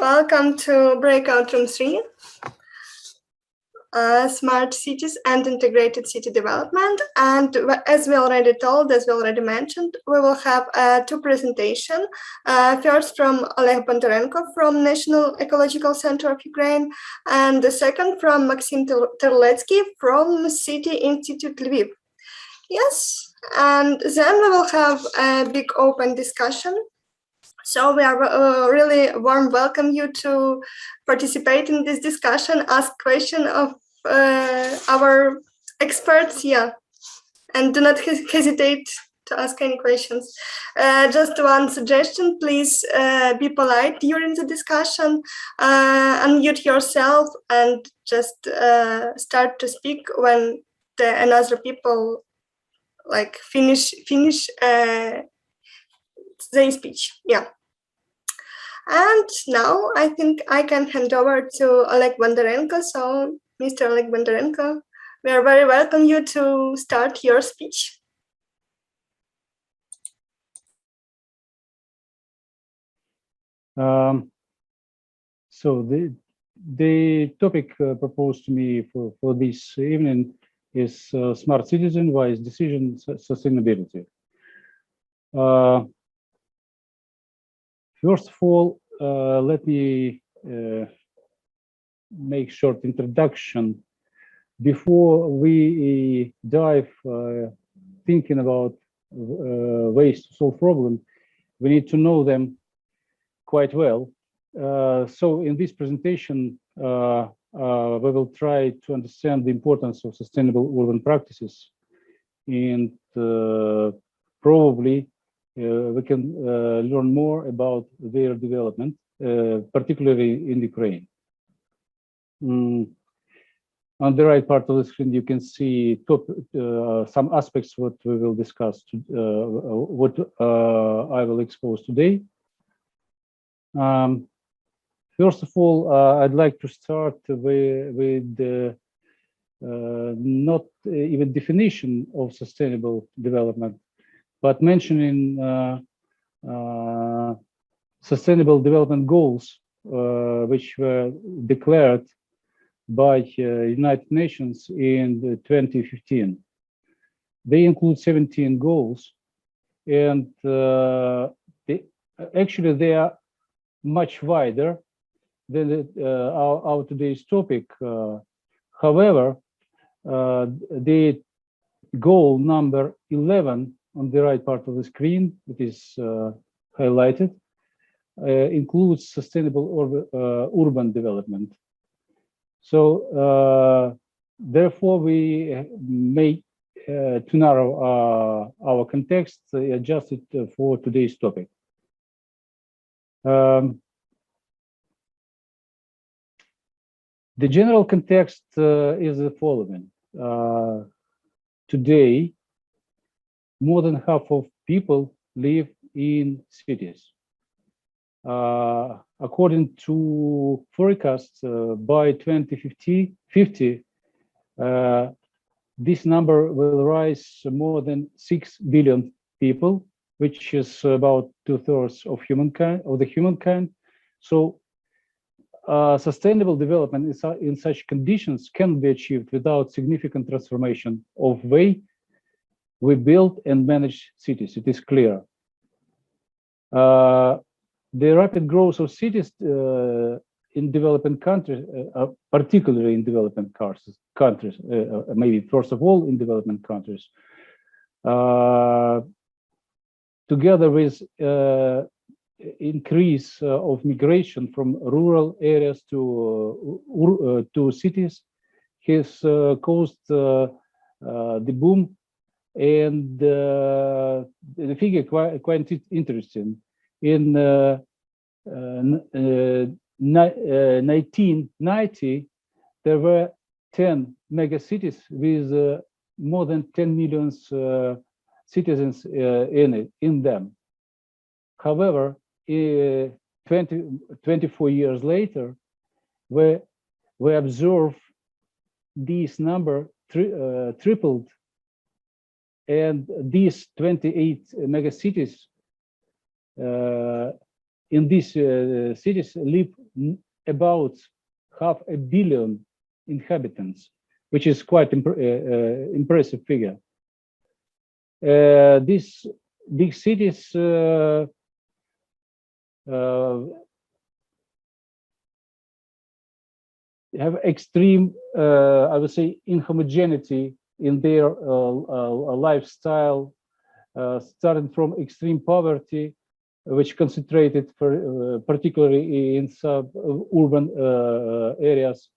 Welcome to Breakout Room 3, Smart Cities and Integrated City Development. And as we already mentioned, we will have two presentations. First from Oleg Bondarenko from National Ecological Center of Ukraine, and the second from Maxim Terletsky from City Institute Lviv. Yes, and then we will have a big open discussion. So we are really warm welcome you to participate in this discussion, ask question of our experts here, and do not hesitate to ask any questions. Just one suggestion, please be polite during the discussion, unmute yourself and just start to speak when another people like finish their speech. Yeah. And now I think I can hand over to Oleg Bondarenko. So, Mr. Oleg Bondarenko, we are very welcome you to start your speech. So the topic proposed to me for this evening is smart citizen, wise decision, sustainability. First of all, let me make short introduction before we dive thinking about ways to solve problem. We need to know them quite well. So in this presentation, we will try to understand the importance of sustainable urban practices, and probably we can learn more about their development, particularly in Ukraine. On the right part of the screen, you can see some aspects what we will discuss, what I will expose today. First of all, I'd like to start with the not even definition of sustainable development, but mentioning sustainable development goals, which were declared by United Nations in 2015. They include 17 goals, and actually they are much wider than our today's topic. However, the goal number 11 on the right part of the screen, it is highlighted, includes sustainable urban development. So therefore we may to narrow our context, adjust it for today's topic. The general context is the following. Today, more than half of people live in cities. According to forecasts, by 2050, this number will rise more than 6 billion people, which is about 2/3 of humankind. So sustainable development in such conditions can be achieved without significant transformation of way we build and manage cities. It is clear. The rapid growth of cities in developing countries, particularly in developing countries, maybe first of all in developing countries, together with increase of migration from rural areas to cities, has caused the boom, and the figure quite interesting. In 1990, there were 10 megacities with more than 10 million citizens in them. However, 24 years later, we observe this number tripled, and these 28 megacities in these cities live about 500 million inhabitants, which is quite impressive figure. These big cities have extreme, I would say, inhomogeneity in their lifestyle, starting from extreme poverty, which concentrated particularly in suburban areas.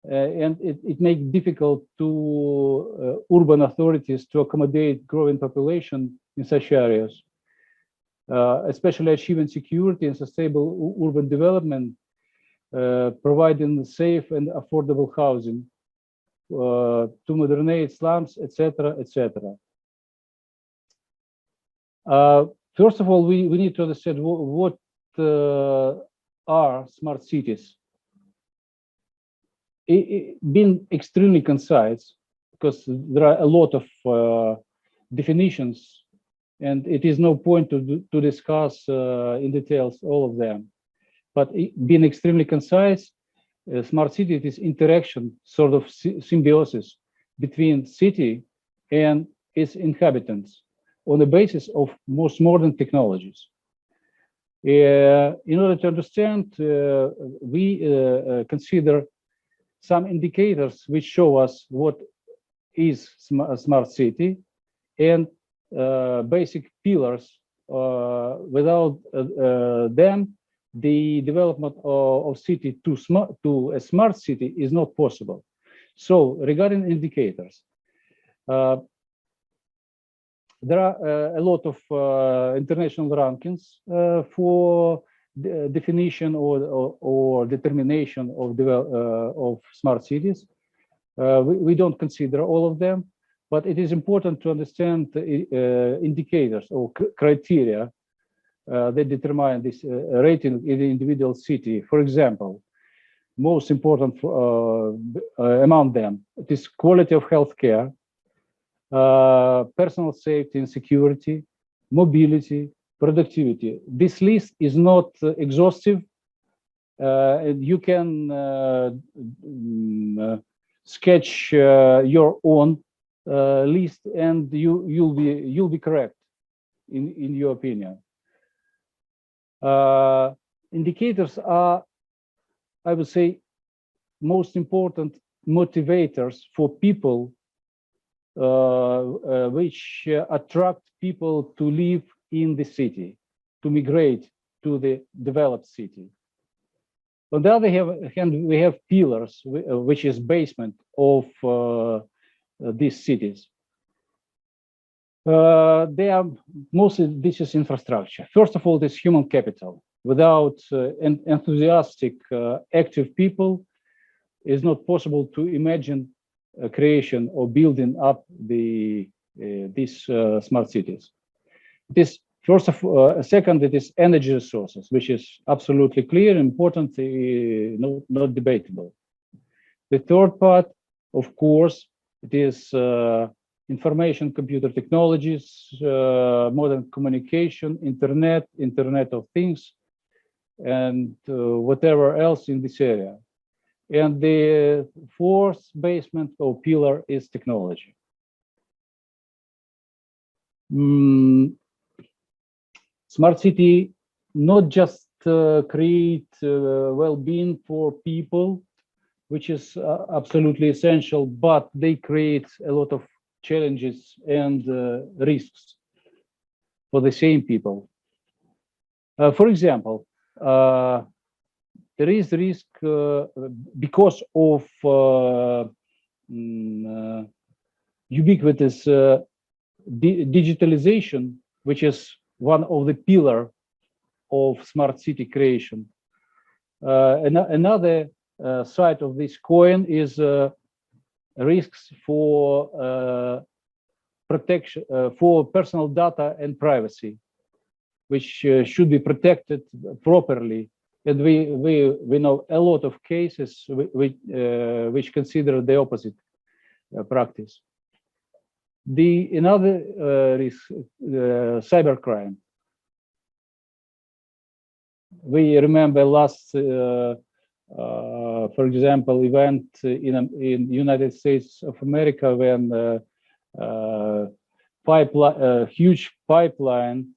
And it makes it difficult to urban authorities to accommodate growing population in such areas. Especially achieving security and sustainable urban development, providing safe and affordable housing, to modernize slums, etc., etc. First of all, we need to understand what are smart cities. Being extremely concise, because there are a lot of definitions, and it is no point to discuss in details all of them. But being extremely concise, smart city is interaction, sort of symbiosis between city and its inhabitants on the basis of most modern technologies. In order to understand, we consider some indicators which show us what is a smart city and basic pillars. Without them, the development of city to a smart city is not possible. So regarding indicators, there are a lot of international rankings for the definition or determination of smart cities. We don't consider all of them, but it is important to understand the indicators or criteria that determine this rating in the individual city. For example, most important among them, it is quality of healthcare, personal safety and security, mobility, productivity. This list is not exhaustive. You can sketch your own list, and you'll be correct in your opinion. Indicators are, I would say, most important motivators for people, which attract people to live in the city, to migrate to the developed city. On the other hand, we have pillars, which is basement of these cities. They are mostly, this is infrastructure. First of all, this human capital. Without enthusiastic, active people, it's not possible to imagine creation or building up these smart cities. This first of second, it is energy resources, which is absolutely clear, important, not debatable. The third part, of course, it is information, computer technologies, modern communication, internet of things, and whatever else in this area. And the fourth basement or pillar is technology. Smart city not just create well-being for people, which is absolutely essential, but they create a lot of challenges and risks for the same people. For example, there is risk because of ubiquitous digitalization, which is one of the pillars of smart city creation. Another side of this coin is risks for protection for personal data and privacy, which should be protected properly. And we know a lot of cases which consider the opposite practice. Another risk, cybercrime. We remember last, for example, event in United States of America when huge pipeline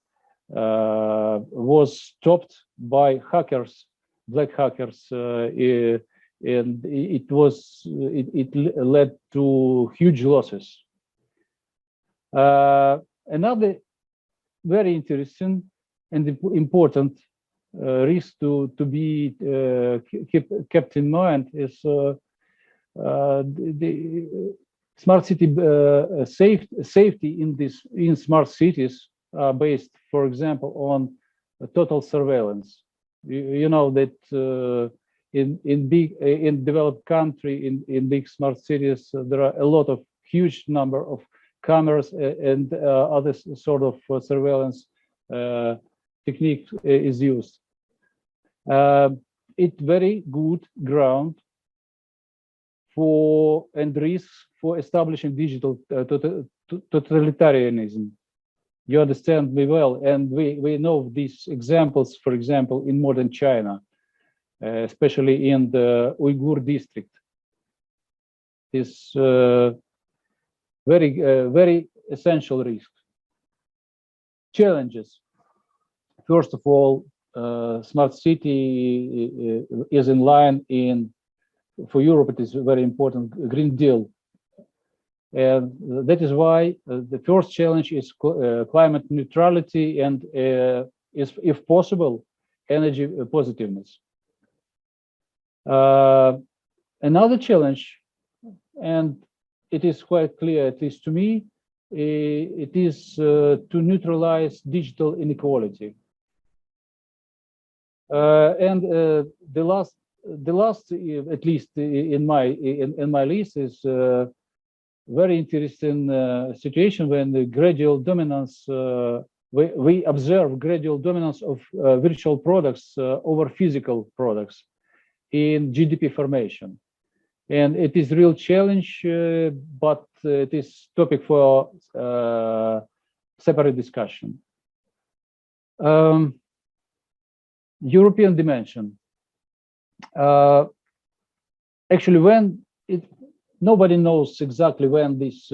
was stopped by hackers, black hackers, and it led to huge losses. Another very interesting and important risk to be kept in mind is the smart city safety in smart cities are based, for example, on total surveillance. You know that in developed country in big smart cities there are a lot of huge number of cameras and other sort of surveillance technique is used. It's very good ground for and risks for establishing digital totalitarianism. You understand me well, and we know these examples, for example, in modern China, especially in the Uyghur district. This very essential risk. Challenges. First of all, smart city is in line for Europe. It is a very important Green Deal, and that is why the first challenge is climate neutrality and is, if possible, energy positiveness. Another challenge, and it is quite clear, at least to me, it is to neutralize digital inequality. And the last, at least in my list, is very interesting situation when the gradual dominance, we observe gradual dominance of virtual products over physical products in GDP formation. And it is a real challenge, but it is topic for separate discussion. European dimension. Actually, nobody knows exactly when this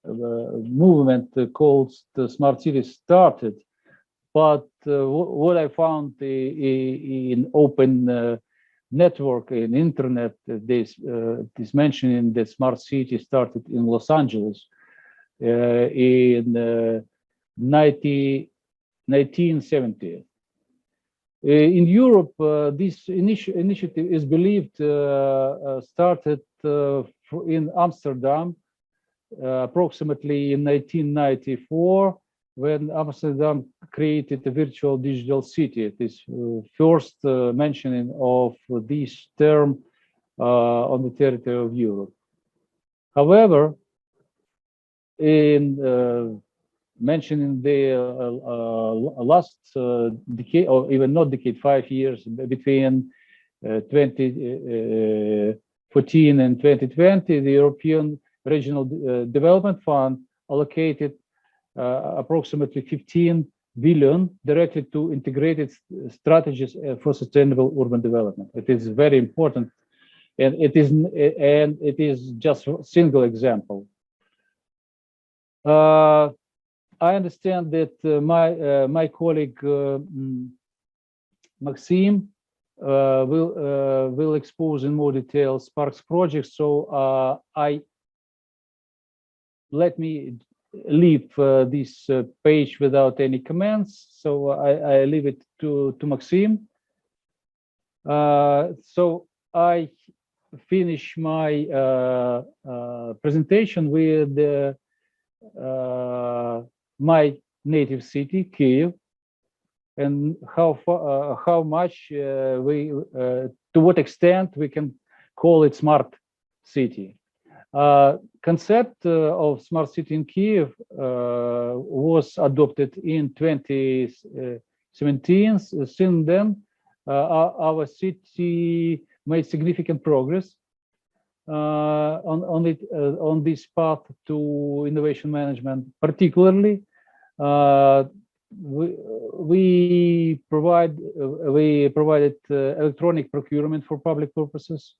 movement called the smart cities started, but what I found in open network in internet, this mentioning that smart city started in Los Angeles in 1970. In Europe, this initiative is believed started in Amsterdam approximately in 1994, when Amsterdam created a virtual digital city. It is first mentioning of this term on the territory of Europe. However, in mentioning the last decade, or even not decade, 5 years between 2014 and 2020, the European Regional Development Fund allocated approximately 15 billion directly to integrated strategies for sustainable urban development. It is very important, and it is just a single example. I understand that my colleague Maxim will expose in more detail Sparks project. So let me leave this page without any comments. So I leave it to Maxim. So I finish my presentation with my native city, Kyiv, and how much to what extent we can call it smart city. Concept of smart city in Kyiv was adopted in 2017. Since then, our city made significant progress on this path to innovation management. Particularly, we provided electronic procurement for public purposes.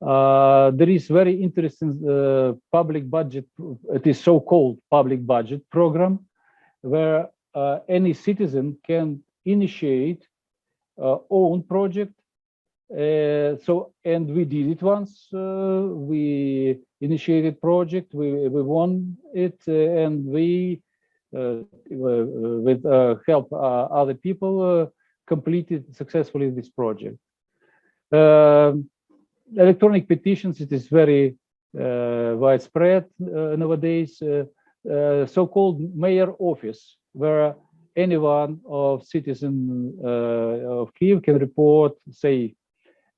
There is very interesting public budget, it is so-called public budget program, where any citizen can initiate own project. And we did it once. We initiated project, we won it, and we with help other people completed successfully this project. Electronic petitions, it is very widespread nowadays. So-called mayor office, where anyone of citizen of Kyiv can report, say,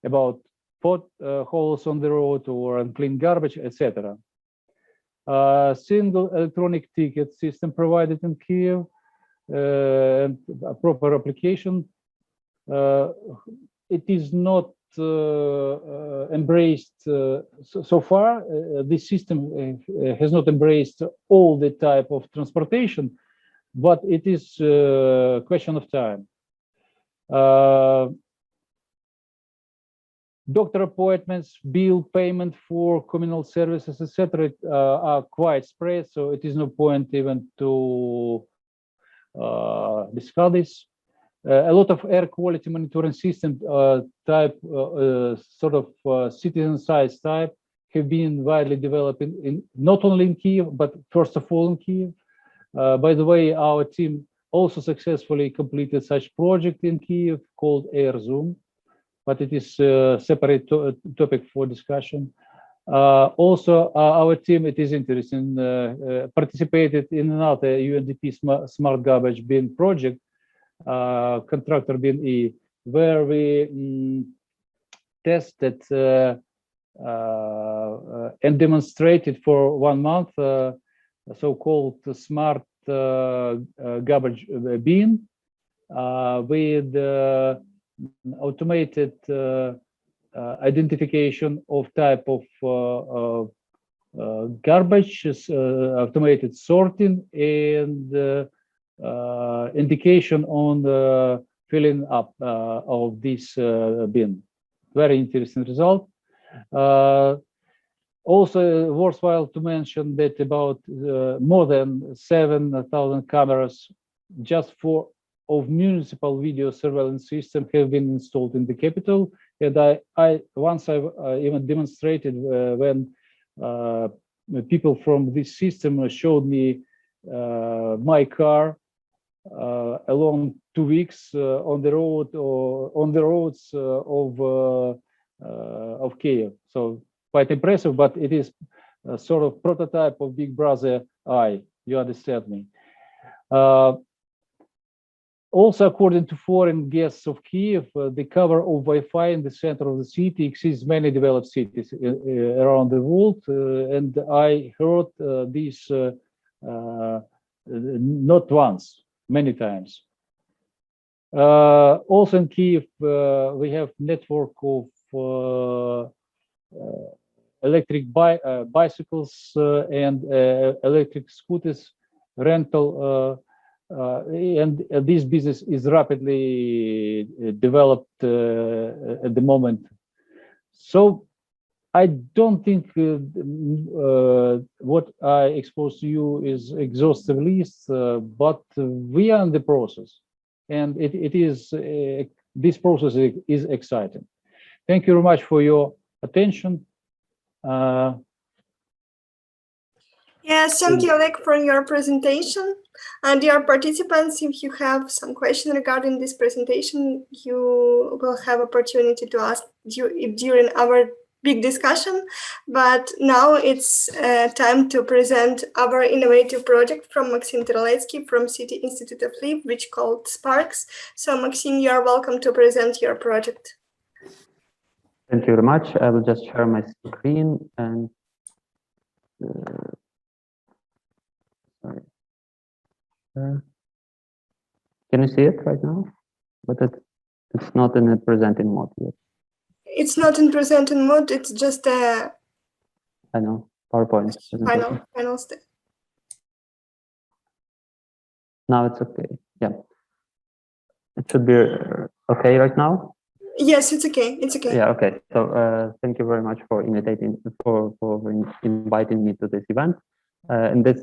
about potholes on the road or unclean garbage, etc. Single electronic ticket system provided in Kyiv, and a proper application. It is not embraced so far. This system has not embraced all the type of transportation, but it is a question of time. Doctor appointments, bill payment for communal services, etc., are quite spread, so it is no point even to discuss this. A lot of air quality monitoring system type, sort of citizen size type, have been widely developed in not only in Kyiv, but first of all in Kyiv. By the way, our team also successfully completed such project in Kyiv called Air Zoom, but it is a separate topic for discussion. Also, our team, it is interesting, participated in another UNDP Smart Garbage Bin project, contractor bin E, where we tested and demonstrated for 1 month so-called smart garbage bin with automated identification of type of garbage, automated sorting, and indication on the filling up of this bin. Very interesting result. Also worthwhile to mention that about more than 7,000 cameras just of municipal video surveillance system have been installed in the capital. And I once even demonstrated when people from this system showed me my car along 2 weeks on the road or on the roads of Kyiv. So quite impressive, but it is a sort of prototype of Big Brother eye. You understand me? Also, according to foreign guests of Kyiv, the cover of Wi-Fi in the center of the city exceeds many developed cities around the world. And I heard this not once, many times. Also in Kyiv, we have network of electric bicycles and electric scooters rental. And this business is rapidly developed at the moment. So I don't think what I exposed to you is exhaustive list, but we are in the process, and it is this process is exciting. Thank you very much for your attention. Yes, thank you, Oleg, for your presentation. And dear participants, if you have some question regarding this presentation, you will have opportunity to ask during our big discussion. But now it's time to present our innovative project from Maxim Terletsky from City Institute of Lviv, which called Sparks. So Maxim, you are welcome to present your project. Thank you very much. I will just share my screen and sorry. Can you see it right now? But it's not in a presenting mode yet. It's not in presenting mode. It's just a. I know, PowerPoint. Final step. Now it's okay. Yeah, it should be okay right now. Yes, it's okay. It's okay. Yeah, okay. So thank you very much for inviting me to this event. In this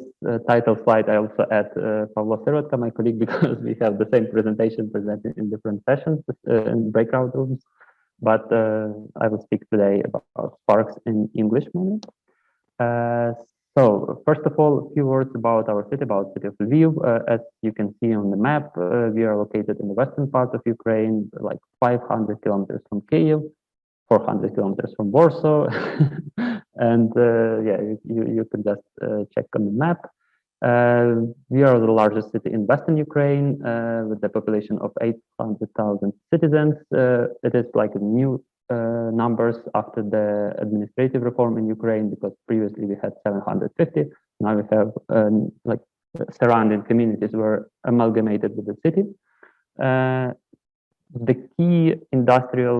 title slide, I also add Pavlo Sirotka, my colleague, because we have the same presentation presented in different sessions in breakout rooms. But I will speak today about Sparks in English mainly. So first of all, a few words about our city, about city of Lviv. As you can see on the map, we are located in the western part of Ukraine, like 500 kilometers from Kyiv, 400 kilometers from Warsaw. And yeah, you can just check on the map. We are the largest city in Western Ukraine with a population of 800,000 citizens. It is like a new numbers after the administrative reform in Ukraine, because previously we had 750. Now we have like surrounding communities were amalgamated with the city. The key industrial,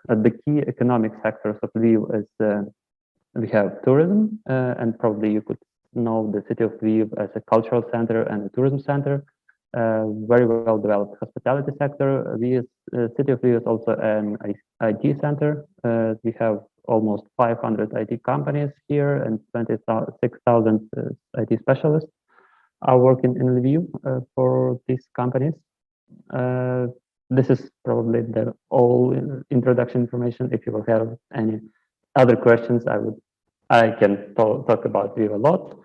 the key economic sectors of Lviv is we have tourism, and probably you could know the city of Lviv as a cultural center and a tourism center. Very well developed hospitality sector. City of Lviv is also an IT center. We have almost 500 IT companies here and 26,000 IT specialists are working in Lviv for these companies. This is probably the all introduction information. If you will have any other questions, I can talk about Lviv a lot.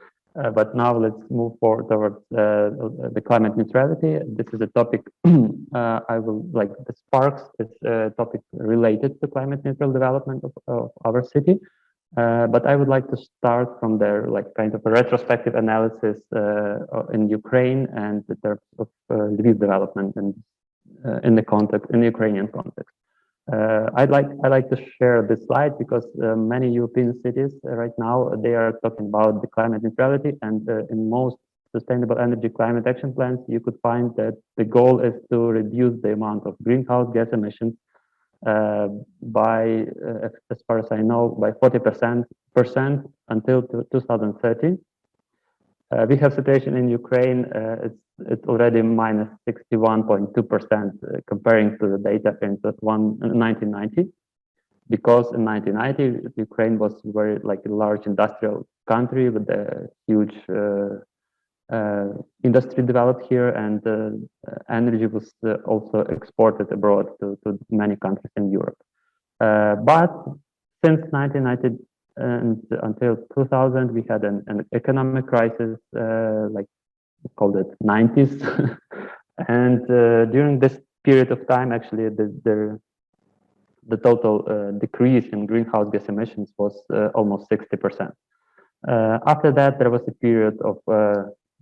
But now let's move forward towards the climate neutrality. This is a topic I will like. The Sparks is a topic related to climate neutral development of our city. But I would like to start from there, like kind of a retrospective analysis in Ukraine and the terms of Lviv development and in the context, in the Ukrainian context. I'd like to share this slide because many European cities right now, they are talking about the climate neutrality, and in most sustainable energy climate action plans, you could find that the goal is to reduce the amount of greenhouse gas emissions by, as far as I know, by 40% until 2030. We have situation in Ukraine, it's already minus 61.2% comparing to the data in 1990, because in 1990 Ukraine was very like a large industrial country with a huge industry developed here, and energy was also exported abroad to many countries in Europe. But since 1990 and until 2000, we had an economic crisis, like we called it 90s. And during this period of time, actually, the total decrease in greenhouse gas emissions was almost 60%. After that, there was a period of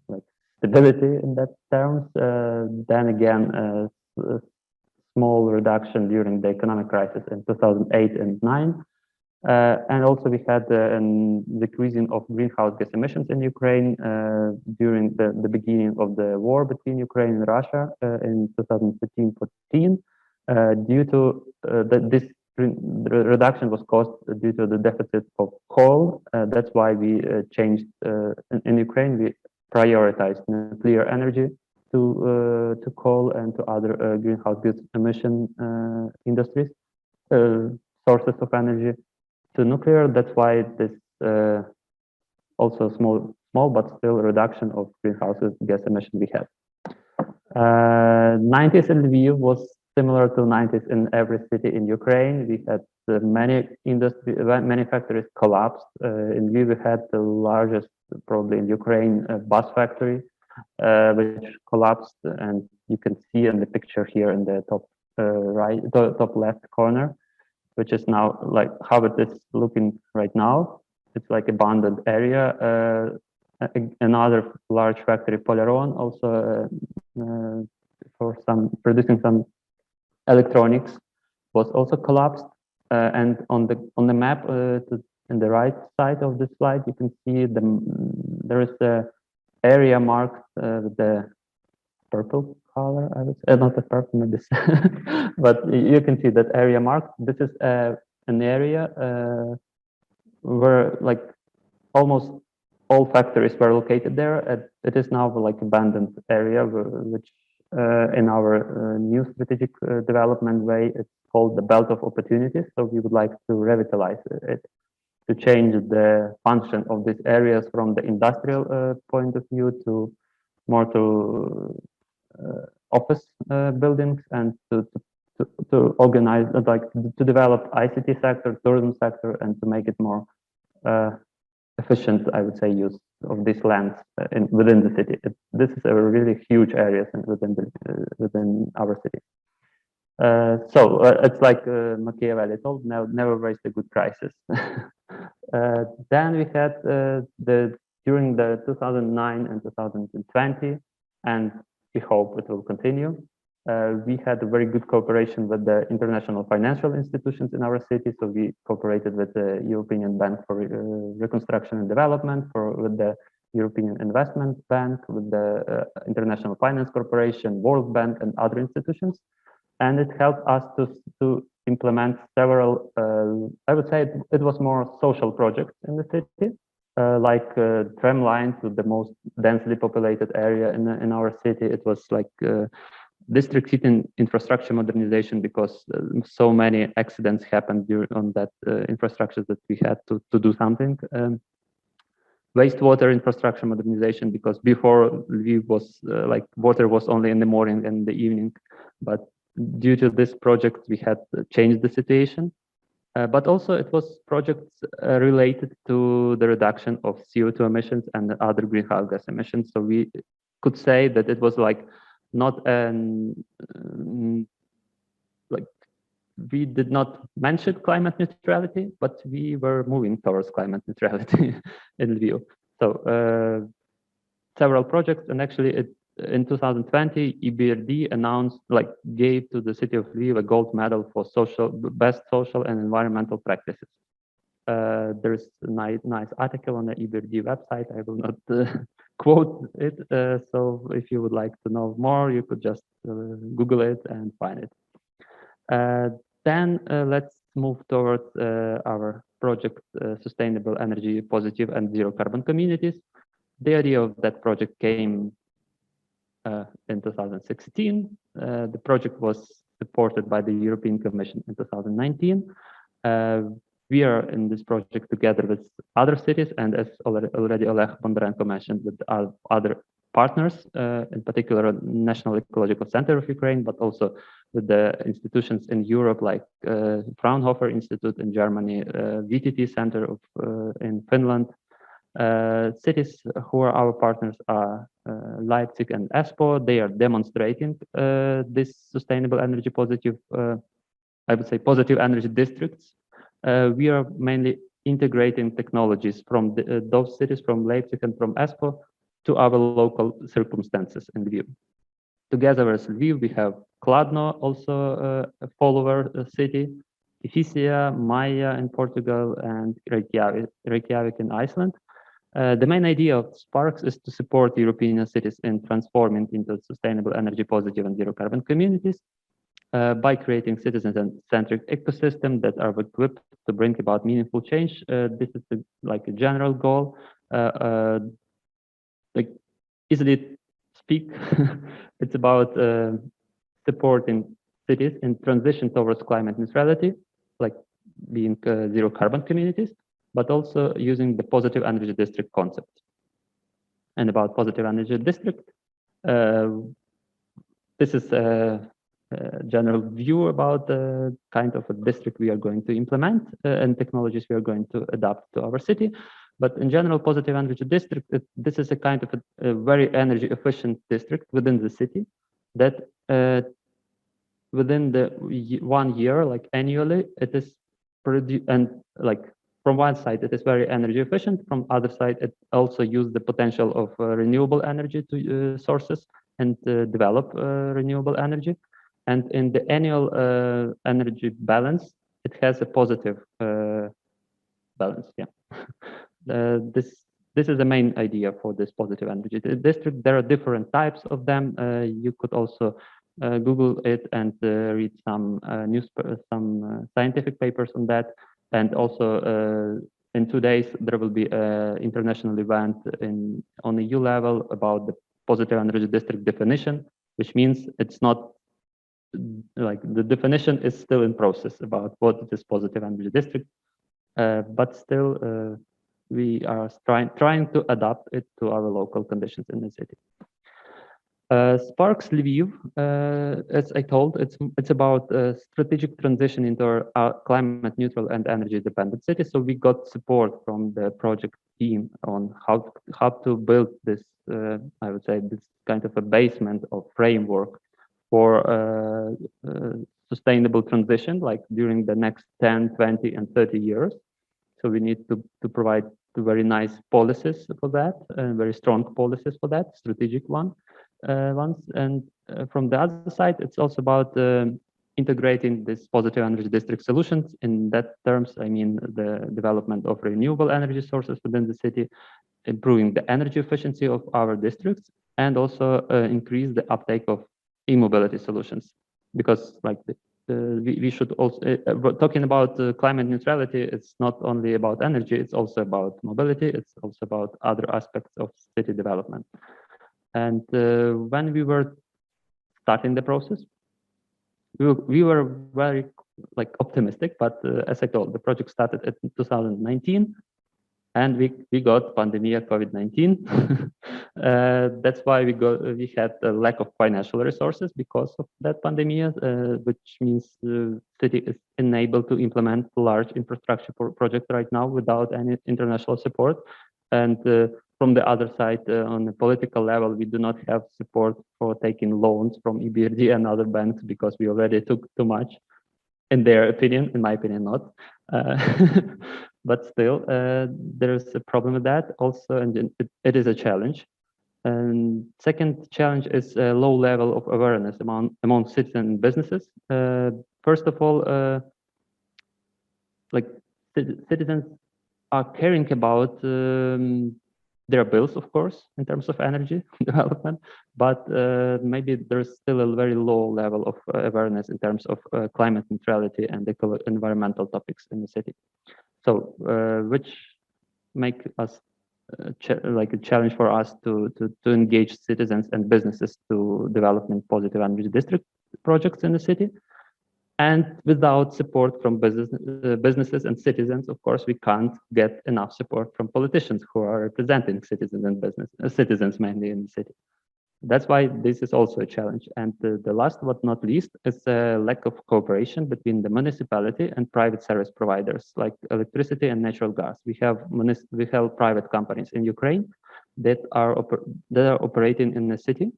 like stability in that terms. Then again, small reduction during the economic crisis in 2008 and 9. And also we had a decreasing of greenhouse gas emissions in Ukraine during the beginning of the war between Ukraine and Russia in 2013-14. Due to this reduction was caused due to the deficit of coal. That's why we changed in Ukraine. We prioritized nuclear energy to coal and to other greenhouse gas emission industries sources of energy to nuclear. That's why this also small but still reduction of greenhouse gas emission we had. 90s in Lviv was similar to 90s in every city in Ukraine. We had many factories collapsed. In Lviv we had the largest, probably in Ukraine, bus factory, which collapsed, and you can see in the picture here in the top top left corner, which is now like how it is looking right now. It's like abandoned area. Another large factory, Poleron, also for producing some electronics, was also collapsed. And on the map in the right side of the slide, you can see there is a area marked with the purple color, I would say, not the purple, maybe, but you can see that area marked. This is an area where like almost all factories were located there. It is now like abandoned area, which in our new strategic development way, it's called the belt of opportunities. So we would like to revitalize it, to change the function of these areas from the industrial point of view to more to office buildings, and to organize, like to develop ICT sector, tourism sector, and to make it more efficient, I would say, use of these lands within the city. This is a really huge area within our city. So it's like Machiavelli told, never waste a good crisis. Then we had during the 2009 and 2020, and we hope it will continue. We had a very good cooperation with the international financial institutions in our city. So we cooperated with the European Bank for Reconstruction and Development, with the European Investment Bank, with the International Finance Corporation, World Bank, and other institutions. And it helped us to implement several, I would say it was more social projects in the city, like tram line to the most densely populated area in our city. It was like district heating infrastructure modernization, because so many accidents happened on that infrastructure that we had to do something. Wastewater infrastructure modernization, because before Lviv was like water was only in the morning and the evening, but due to this project we had changed the situation. But also it was projects related to the reduction of CO2 emissions and other greenhouse gas emissions. So we could say that it was like not an like we did not mention climate neutrality, but we were moving towards climate neutrality in Lviv. So several projects, and actually in 2020, EBRD announced, like, gave to the city of Lviv a gold medal for best social and environmental practices. There's a nice article on the EBRD website. I will not quote it. So if you would like to know more, you could just Google it and find it. Then let's move towards our project, Sustainable Energy Positive and Zero Carbon Communities. The idea of that project came in 2016. The project was supported by the European Commission in 2019. We are in this project together with other cities, and as already Oleg Bondarenko mentioned, with other partners, in particular National Ecological Center of Ukraine, but also with the institutions in Europe, like Fraunhofer Institute in Germany, VTT Center in Finland. Cities who are our partners are Leipzig and Espoo. They are demonstrating this sustainable energy positive, I would say positive energy districts. We are mainly integrating technologies from those cities, from Leipzig and from Espoo, to our local circumstances in Lviv. Together with Lviv, we have Kladno, also a follower city, Ifisia, Maia in Portugal, and Reykjavik in Iceland. The main idea of Sparks is to support European cities in transforming into sustainable energy positive and zero carbon communities by creating citizen-centric ecosystems that are equipped to bring about meaningful change. This is like a general goal. Like easily speak, it's about supporting cities in transition towards climate neutrality, like being zero carbon communities, but also using the positive energy district concept. And about positive energy district, this is a general view about the kind of a district we are going to implement and technologies we are going to adapt to our city. But in general, positive energy district, this is a kind of a very energy efficient district within the city that within the 1 year, like annually, it is produced, and like from one side, it is very energy efficient. From other side, it also uses the potential of renewable energy to sources and develop renewable energy. And in the annual energy balance, it has a positive balance. Yeah. This is the main idea for this positive energy district. There are different types of them. You could also Google it and read some scientific papers on that, and also in 2 days, there will be an international event on EU level about the positive energy district definition, which means it's not like the definition is still in process about what is positive energy district, but still we are trying to adapt it to our local conditions in the city. Sparks Lviv, as I told, it's about a strategic transition into our climate neutral and energy dependent city. So we got support from the project team on how to build this, I would say, this kind of a basement of framework for sustainable transition, like during the next 10, 20, and 30 years. So we need to provide very nice policies for that, very strong policies for that, strategic ones. And from the other side, it's also about integrating this positive energy district solutions. In that terms, I mean the development of renewable energy sources within the city, improving the energy efficiency of our districts, and also increase the uptake of e-mobility solutions. Because like we should also, talking about climate neutrality, it's not only about energy, it's also about mobility, it's also about other aspects of city development. And when we were starting the process, we were very optimistic, but as I told, the project started in 2019, and we got pandemic COVID-19. That's why we had a lack of financial resources because of that pandemic, which means the city is unable to implement large infrastructure projects right now without any international support. And from the other side, on the political level, we do not have support for taking loans from EBRD and other banks because we already took too much, in their opinion. In my opinion, not. But still, there's a problem with that also, and it is a challenge. And second challenge is a low level of awareness among citizens and businesses. First of all, citizens are caring about their bills, of course, in terms of energy development, but maybe there's still a very low level of awareness in terms of climate neutrality and environmental topics in the city. So, which make us like a challenge for us to engage citizens and businesses to developing positive energy district projects in the city. And without support from businesses and citizens, of course, we can't get enough support from politicians who are representing citizens and citizens mainly in the city. That's why this is also a challenge. And the last but not least is a lack of cooperation between the municipality and private service providers like electricity and natural gas. We have private companies in Ukraine that are operating in the city,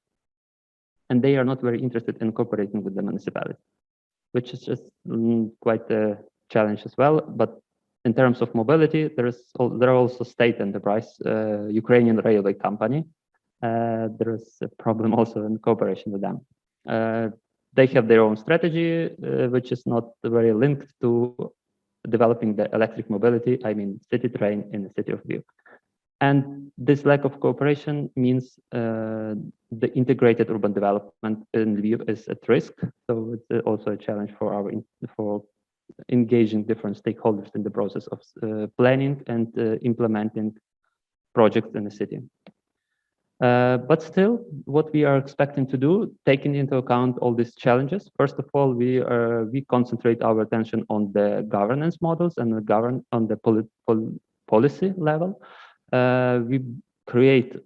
and they are not very interested in cooperating with the municipality, which is just quite a challenge as well. But in terms of mobility, there are also state enterprise, Ukrainian railway company. There is a problem also in cooperation with them. They have their own strategy, which is not very linked to developing the electric mobility, I mean city train in the city of Lviv. And this lack of cooperation means the integrated urban development in Lviv is at risk. So it's also a challenge for engaging different stakeholders in the process of planning and implementing projects in the city. But still, what we are expecting to do, taking into account all these challenges, first of all, we concentrate our attention on the governance models and on the policy level. We created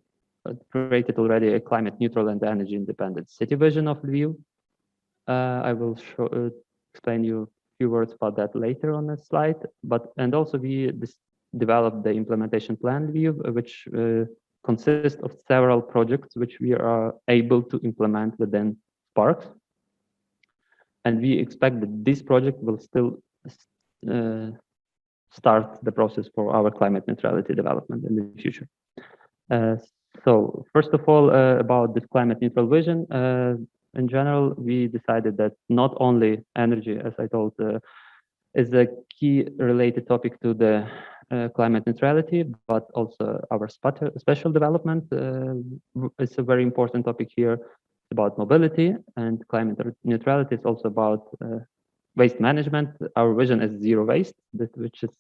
already a climate neutral and energy independent city vision of Lviv. I will explain you a few words about that later on the slide. And also we developed the implementation plan Lviv, which consists of several projects which we are able to implement within Sparks. And we expect that this project will still start the process for our climate neutrality development in the future. So first of all, about this climate neutral vision, in general, we decided that not only energy, as I told, is a key related topic to the climate neutrality, but also our special development is a very important topic here. It's about mobility, and climate neutrality is also about waste management. Our vision is zero waste, which is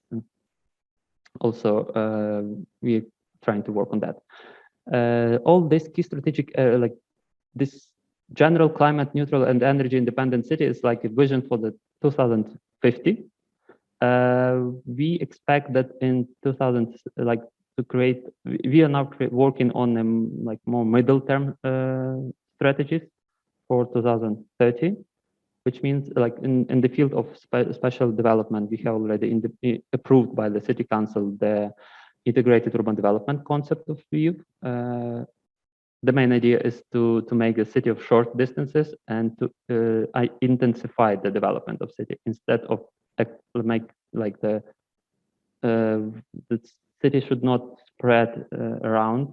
also we're trying to work on that. All this key strategic, like this general climate neutral and energy independent city is like a vision for the 2050. We expect that in 2000, like to create, we are now working on like more middle term strategies for 2030, which means like in the field of special development, we have already approved by the city council the integrated urban development concept of EU. The main idea is to make a city of short distances and to intensify the development of city instead of make like the city should not spread around.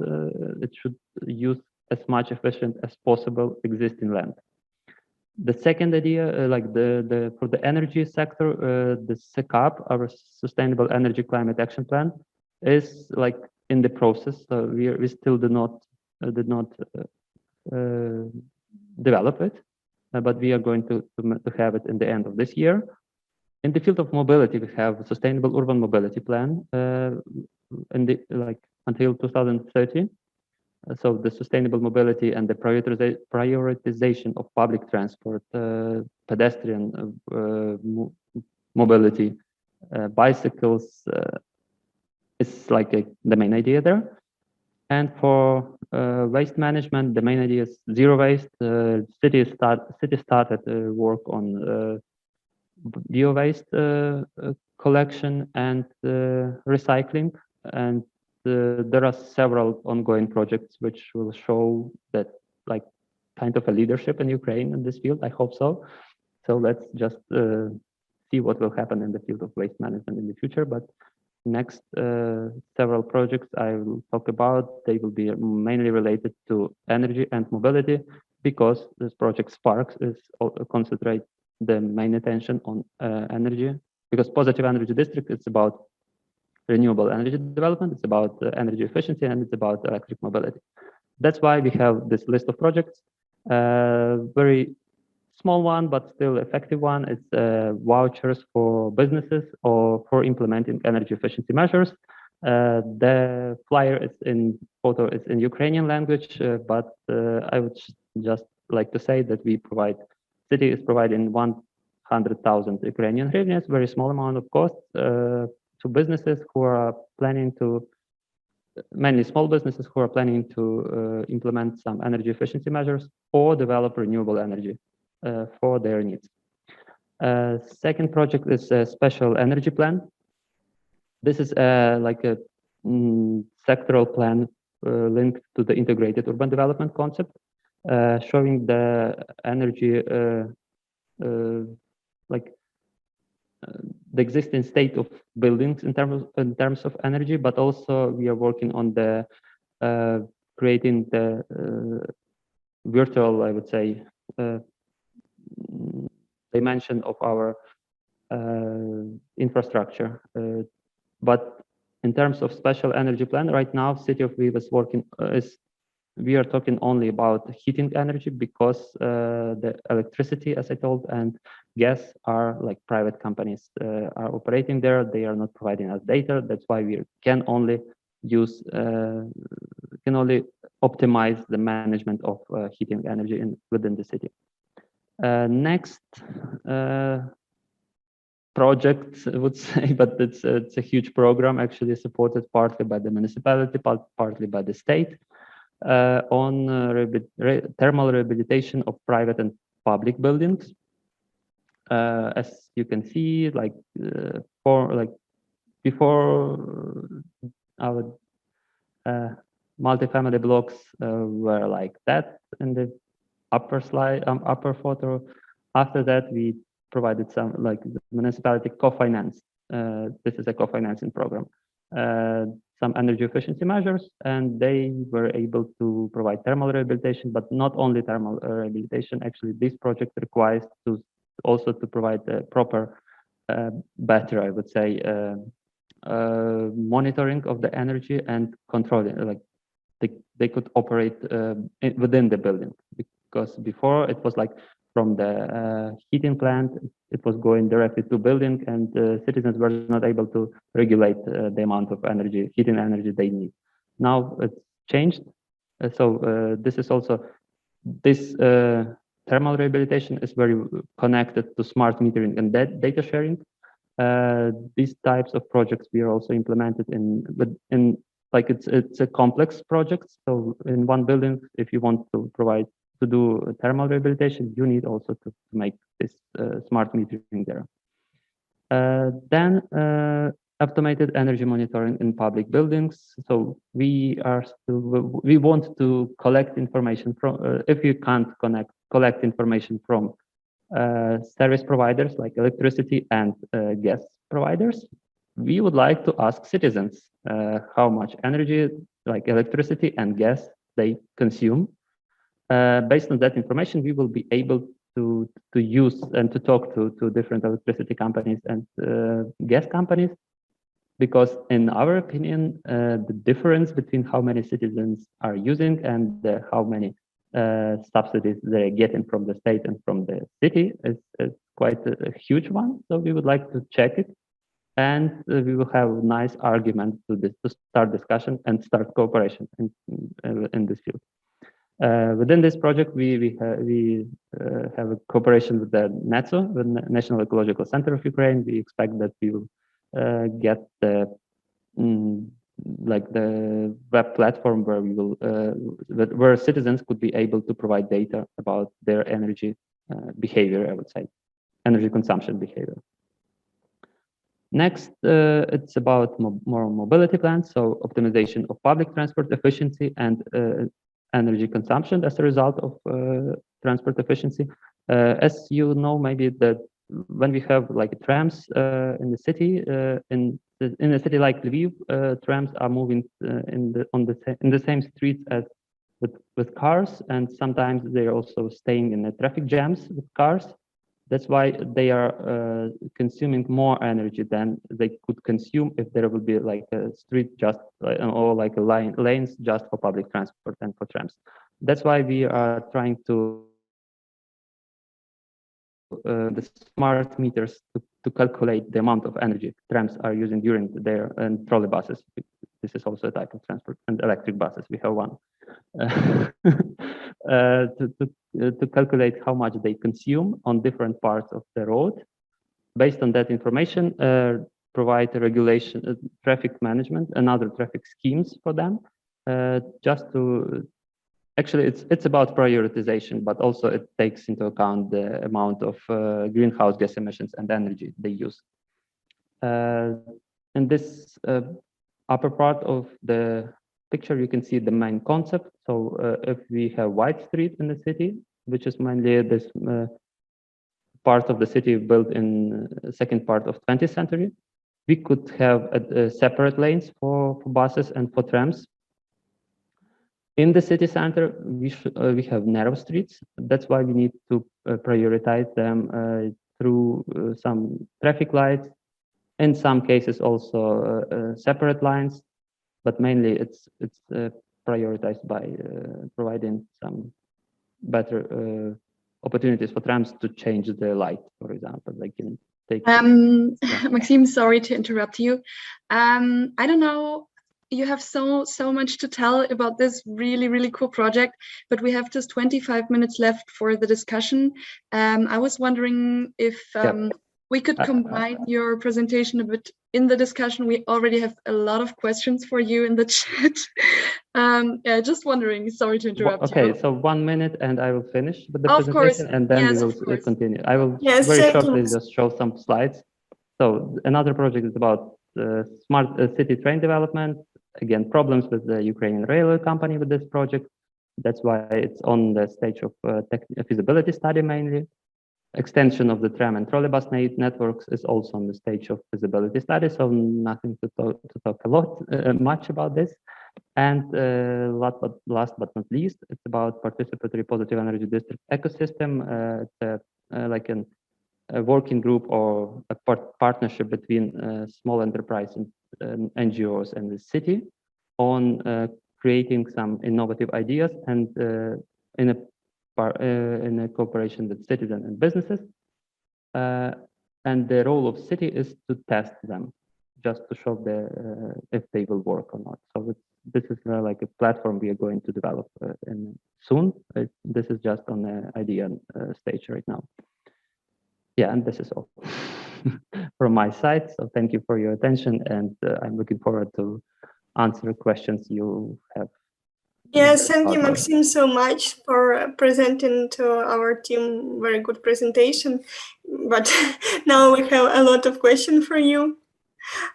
It should use as much efficient as possible existing land. The second idea, like for the energy sector, the SECAP, our Sustainable Energy Climate Action Plan, is like in the process. So we still did not develop it, but we are going to have it in the end of this year. In the field of mobility, we have a Sustainable Urban Mobility Plan until 2030. So the sustainable mobility and the prioritization of public transport, pedestrian mobility, bicycles is like the main idea there. And for waste management, the main idea is zero waste. City started work on bio-waste collection and recycling, and there are several ongoing projects which will show that like kind of a leadership in Ukraine in this field. I hope so. So let's just see what will happen in the field of waste management in the future. But next several projects I will talk about, they will be mainly related to energy and mobility, because this project Sparks is concentrate the main attention on energy, because positive energy district, it's about renewable energy development, it's about energy efficiency, and it's about electric mobility. That's why we have this list of projects. Very small one, but still effective one. It's vouchers for businesses or for implementing energy efficiency measures. The flyer is in photo is in Ukrainian language, but I would just like to say that city is providing 100,000 Ukrainian hryvnias, very small amount of cost to businesses who are planning to, mainly small businesses who are planning to implement some energy efficiency measures or develop renewable energy for their needs. Second project is a special energy plan. This is like a sectoral plan linked to the integrated urban development concept, showing the energy the existing state of buildings in terms of energy, but also we are working on the creating the virtual, I would say, dimension of our infrastructure. But in terms of special energy plan, right now, City of Lviv is working we are talking only about heating energy, because the electricity, as I told, and gas are like private companies are operating there. They are not providing us data. That's why we can only use, can only optimize the management of heating energy within the city. Next project, I would say, but it's a huge program, actually supported partly by the municipality, partly by the state, on thermal rehabilitation of private and public buildings. As you can see, like before our multifamily blocks were like that in the upper slide, upper photo. After that, we provided some, like the municipality co-finance. This is a co-financing program. Some energy efficiency measures, and they were able to provide thermal rehabilitation, but not only thermal rehabilitation. Actually, this project requires also to provide a proper, better, I would say, monitoring of the energy and controlling, like they could operate within the building, because before it was like from the heating plant. It was going directly to building, and citizens were not able to regulate the amount of energy, heating energy they need. Now it's changed. This is also, this thermal rehabilitation is very connected to smart metering and data sharing. These types of projects we are also implemented in like it's a complex project. So in one building, if you want to do thermal rehabilitation, you need also to make this smart metering there. Then automated energy monitoring in public buildings. So we want to collect information from, if you can't collect information from service providers like electricity and gas providers, we would like to ask citizens how much energy, like electricity and gas, they consume. Based on that information, we will be able to use and to talk to different electricity companies and gas companies, because in our opinion, the difference between how many citizens are using and how many subsidies they're getting from the state and from the city is quite a huge one. So we would like to check it, and we will have a nice argument to start discussion and start cooperation in this field. Within this project, we have a cooperation with the NETSO, the National Ecological Center of Ukraine. We expect that we will get the like the web platform where we will where citizens could be able to provide data about their energy behavior, I would say, energy consumption behavior. Next, it's about more mobility plans, so optimization of public transport efficiency and energy consumption as a result of transport efficiency. As you know, maybe that when we have like trams in the city, in a city like Lviv, trams are moving in the same streets as with cars, and sometimes they're also staying in the traffic jams with cars. That's why they are consuming more energy than they could consume if there would be like a street just or like a lanes just for public transport and for trams. That's why we are trying to the smart meters to calculate the amount of energy trams are using during their and trolleybuses. This is also a type of transport, and electric buses. We have one. To calculate how much they consume on different parts of the road. Based on that information, provide a regulation, traffic management, and other traffic schemes for them. Just to, actually, it's about prioritization, but also it takes into account the amount of greenhouse gas emissions and energy they use. In this upper part of the picture, you can see the main concept. So if we have wide street in the city, which is mainly this part of the city built in the second part of 20th century, we could have separate lanes for buses and for trams. In the city center, we have narrow streets. That's why we need to prioritize them through some traffic lights. In some cases, also separate lines, but mainly it's prioritized by providing some better opportunities for trams to change the light, for example. They can take. Maxime, sorry to interrupt you. I don't know. You have so much to tell about this really cool project, but we have just 25 minutes left for the discussion. I was wondering if we could combine your presentation a bit in the discussion. We already have a lot of questions for you in the chat. Yeah, just wondering. Sorry to interrupt you. Okay, so 1 minute and I will finish with the of presentation, course. and then yes, we will continue. I will very shortly just show some slides. So another project is about smart city train development. Again, problems with the Ukrainian railway company with this project. That's why it's on the stage of feasibility study mainly. Extension of the tram and trolleybus networks is also on the stage of feasibility study, so nothing to talk much about this. And last but not least, it's about participatory positive energy district ecosystem. It's like a working group or a partnership between small enterprise and NGOs and the city on creating some innovative ideas and in a in a cooperation with citizens and businesses. And the role of city is to test them, just to show if they will work or not. So this is like a platform we are going to develop soon. This is just on the idea stage right now. Yeah, and this is all from my side. So thank you for your attention, and I'm looking forward to answer questions you have. Yes, thank you, Maxim, so much for presenting to our team very good presentation. But now we have a lot of questions for you.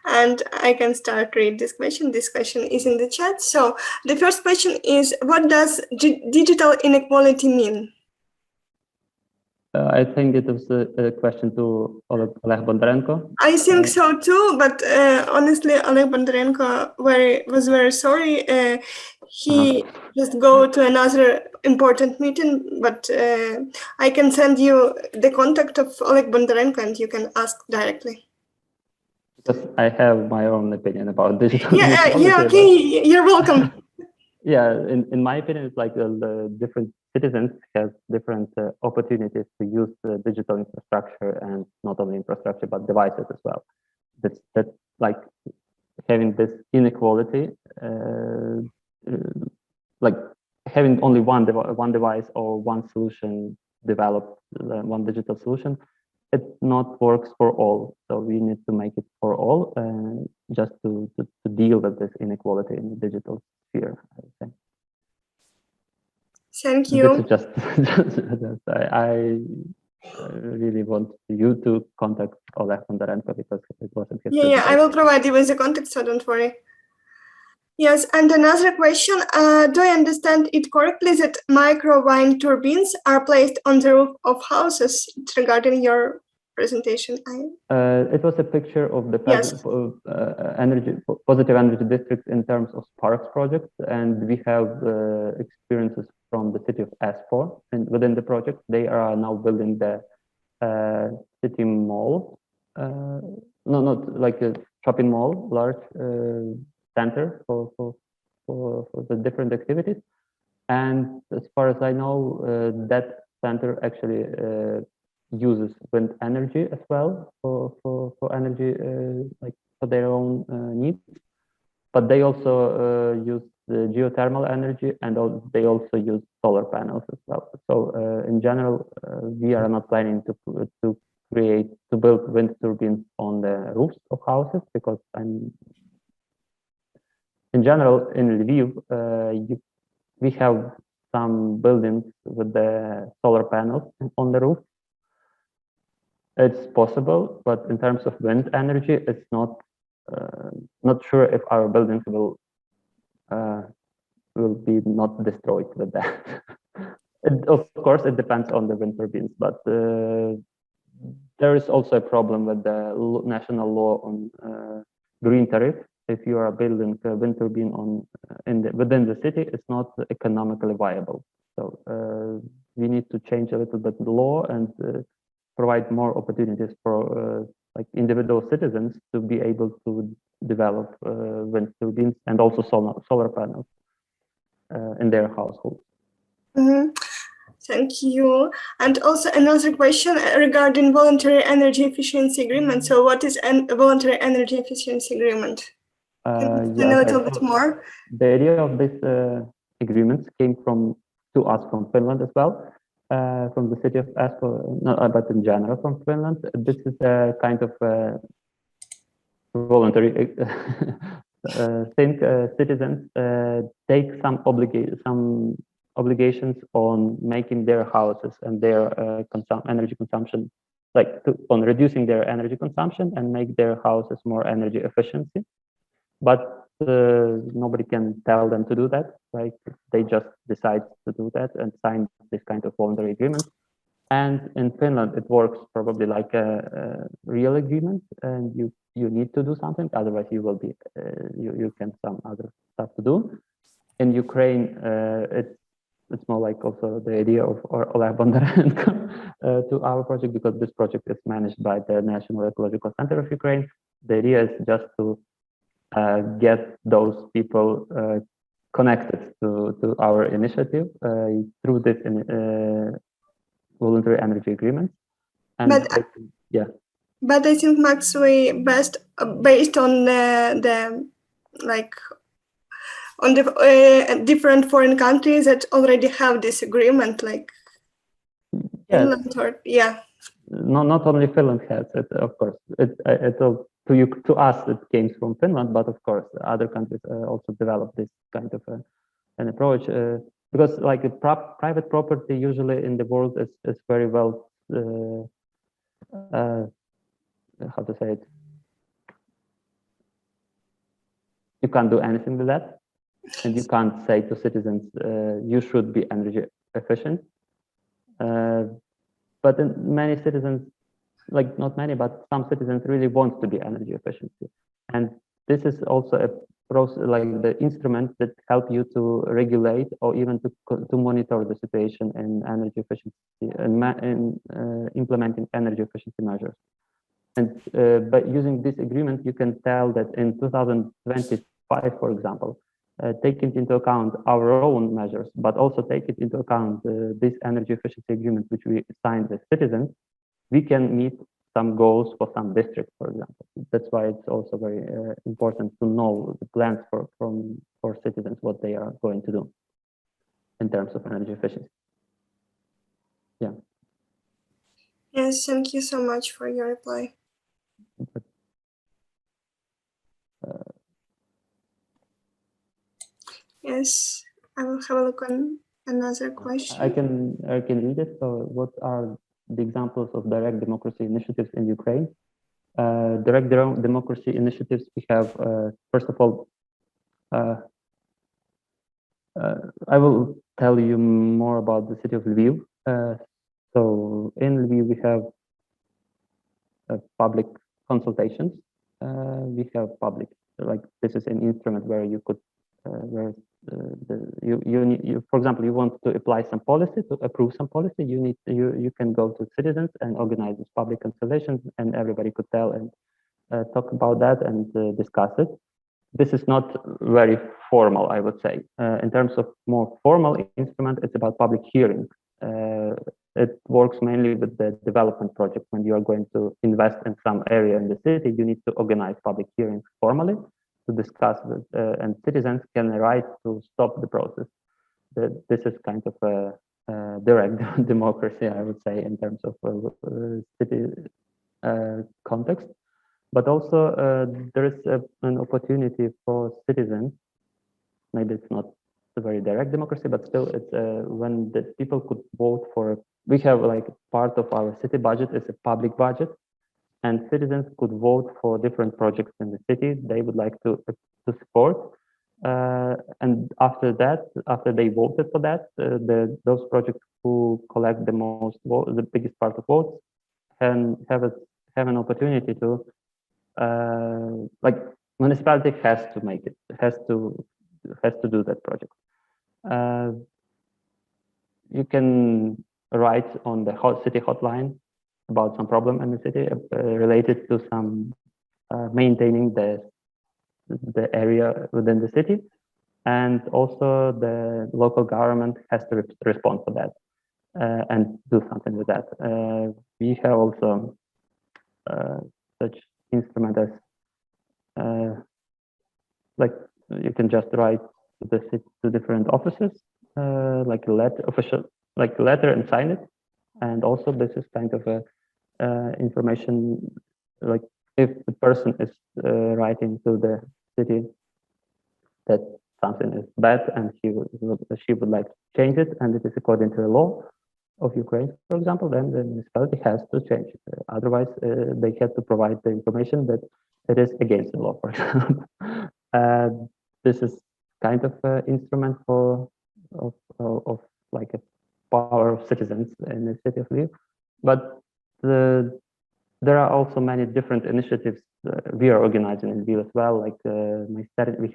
And I can start read this question. This question is in the chat. So the first question is, what does digital inequality mean? I think it was a question to Oleg Bondarenko. I think so too, but honestly, Oleg Bondarenko was very sorry. He just go to another important meeting, but I can send you the contact of Oleg Bondarenko and you can ask directly. Because I have my own opinion about digital inequality. Yeah, okay, you're welcome. Yeah, in my opinion, it's like the different citizens have different opportunities to use digital infrastructure, and not only infrastructure, but devices as well. That's like having this inequality, like having only one device or one solution developed, one digital solution, it not works for all. So we need to make it for all, just to deal with this inequality in the digital sphere, I would say. Thank you. This is just I really want you to contact Oleg Bondarenko because it wasn't his. Yeah, I will provide you with the contact, so don't worry. Yes, and another question, do I understand it correctly that micro wind turbines are placed on the roof of houses regarding your presentation? It was a picture of the positive energy districts in terms of Sparks projects, and we have experiences from the city of Espoo, and within the project they are now building the city mall, no, not like a shopping mall, large center for the different activities. And as far as I know, that center actually uses wind energy as well for energy, like for their own needs. But they also use the geothermal energy, and they also use solar panels as well. So in general, we are not planning to build wind turbines on the roofs of houses, because in general, in Lviv, we have some buildings with the solar panels on the roof. It's possible, but in terms of wind energy, it's not sure if our buildings will be not destroyed with that. Of course, it depends on the wind turbines, but there is also a problem with the national law on green tariff. If you are building a wind turbine within the city, it's not economically viable. So we need to change a little bit the law and provide more opportunities for like individual citizens to be able to develop wind turbines and also solar panels in their households. Mm-hmm. Thank you. And also another question regarding voluntary energy efficiency agreement. So what is a voluntary energy efficiency agreement? Can you explain a little bit more? The idea of this agreements came to us from Finland as well, from the city of Espoo, but in general from Finland. This is a kind of voluntary thing. Citizens take some obligations on making their houses and their energy consumption, on reducing their energy consumption and make their houses more energy efficiency. But nobody can tell them to do that. Like they just decide to do that and sign this kind of voluntary agreement. And in Finland, it works probably like a real agreement, and you need to do something, otherwise you will be you can some other stuff to do. In Ukraine, it's more like also the idea of Oleg Bondarenko to our project, because this project is managed by the National Ecological Center of Ukraine. The idea is just to get those people connected to our initiative through this voluntary energy agreement. And yeah. But I think, Max, we based on the like on the different foreign countries that already have this agreement, like Finland or Not only Finland has it, of course. To us it came from Finland, but of course other countries also developed this kind of an approach because like private property usually in the world is very well how to say it. You can't do anything with that, and you can't say to citizens you should be energy efficient. But many citizens, like not many, but some citizens really want to be energy efficiency, and this is also a process, like the instrument that help you to regulate or even to monitor the situation in energy efficiency and implementing energy efficiency measures. And by using this agreement, you can tell that in 2025, for example, taking into account our own measures, but also take it into account this energy efficiency agreement which we signed with citizens, we can meet some goals for some districts, for example. That's why it's also very important to know the plans for citizens, what they are going to do in terms of energy efficiency. Yeah. Yes, thank you so much for your reply. Yes, I will have a look on another question. I can read it. So what are the examples of direct democracy initiatives in Ukraine? Direct democracy initiatives, we have, first of all, I will tell you more about the city of Lviv. So in Lviv, we have public consultations. We have public, like this is an instrument where you could, for example, you want to apply some policy, to approve some policy, you can go to citizens and organize this public consultations, and everybody could tell and talk about that and discuss it. This is not very formal, I would say. In terms of more formal instrument, it's about public hearing. It works mainly with the development project. When you are going to invest in some area in the city, you need to organize public hearings formally to discuss it, and citizens can write to stop the process. This is kind of a direct democracy, I would say, in terms of city context. But also there is an opportunity for citizens. Maybe it's not a very direct democracy, but still, it's when the people could vote for. We have like part of our city budget is a public budget, and citizens could vote for different projects in the city they would like to support. And after that, after they voted for that, those projects who collect the most vote, the biggest part of votes, can have an opportunity to. Like municipality has to make it, has to do that project. You can write on the city hotline about some problem in the city related to some maintaining the area within the city, and also the local government has to respond for that and do something with that. We have also such instrument as like you can just write to different offices like a letter, official like a letter, and sign it. And also this is kind of a information, like if the person is writing to the city that something is bad and she would like to change it, and it is according to the law of Ukraine, for example, then the municipality has to change it. Otherwise, they have to provide the information that it is against the law, for example. This is kind of an instrument of like a power of citizens in the city of Lviv. But there are also many different initiatives we are organizing in Lviv as well. Like we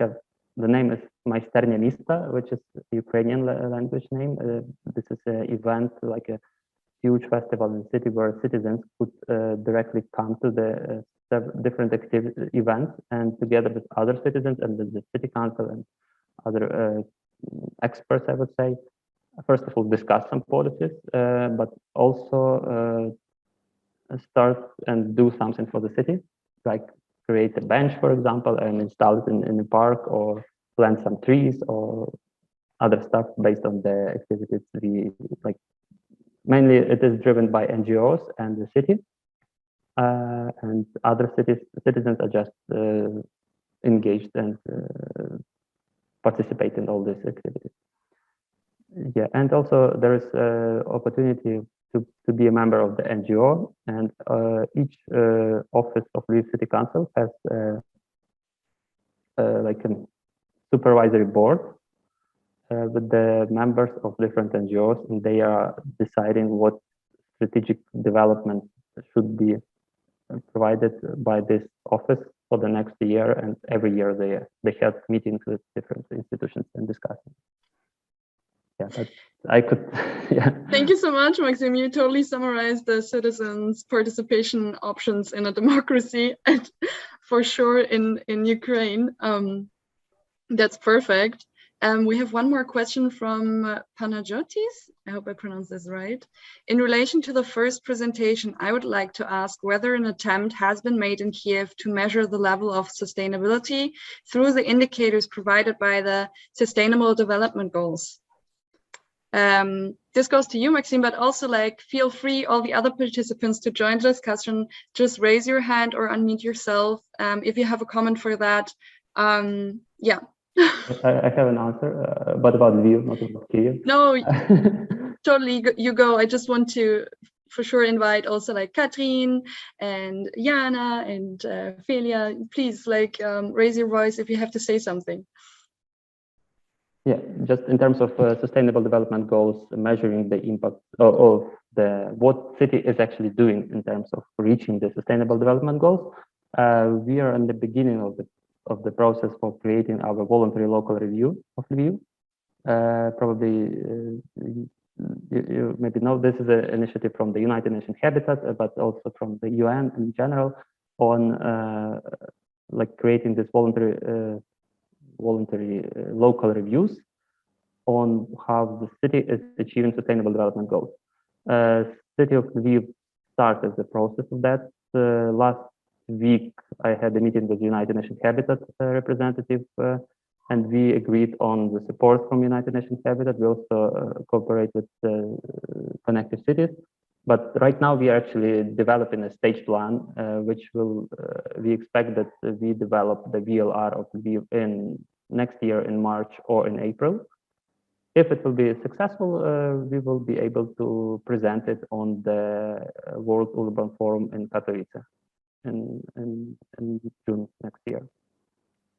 have, the name is Майстерня Міста, which is Ukrainian language name. This is an event, like a huge festival in the city where citizens could directly come to the different events, and together with other citizens and the city council and other experts, I would say. First of all, discuss some policies, but also start and do something for the city, like create a bench, for example, and install it in a park, or plant some trees or other stuff based on the activities we like. Mainly, it is driven by NGOs and the city, and other citizens are just engaged and participate in all these activities. Yeah, and also there is opportunity to be a member of the NGO, and each office of Lviv City Council has like a supervisory board with the members of different NGOs, and they are deciding what strategic development should be provided by this office for the next year, and every year they have meetings with different institutions and discussing. Yeah, but I could. Yeah. Thank you so much, Maxim. You totally summarized the citizens' participation options in a democracy, and for sure in Ukraine. That's perfect. We have one more question from Panagiotis. I hope I pronounced this right. In relation to the first presentation, I would like to ask whether an attempt has been made in Kiev to measure the level of sustainability through the indicators provided by the Sustainable Development Goals. This goes to you, Maxim, but also like feel free, all the other participants, to join the discussion. Just raise your hand or unmute yourself if you have a comment for that. Yeah. I have an answer, but about Lviv, not about Kiev. No, totally, you go. I just want to for sure invite also like Katrin and Jana and Felia. Please like raise your voice if you have to say something. Yeah, just in terms of sustainable development goals, measuring the impact of what city is actually doing in terms of reaching the sustainable development goals. We are in the beginning of the process for creating our voluntary local review of Lviv. Probably you maybe know this is an initiative from the United Nations Habitat, but also from the UN in general on like creating this voluntary local reviews on how the city is achieving sustainable development goals. City of Lviv started the process of that. Last week, I had a meeting with United Nations Habitat representative, and we agreed on the support from United Nations Habitat. We also cooperate with Connective Cities. But right now, we are actually developing a stage plan, which will we expect that we develop the VLR of Lviv in next year in March or in April. If it will be successful, we will be able to present it on the World Urban Forum in Katowice in June next year.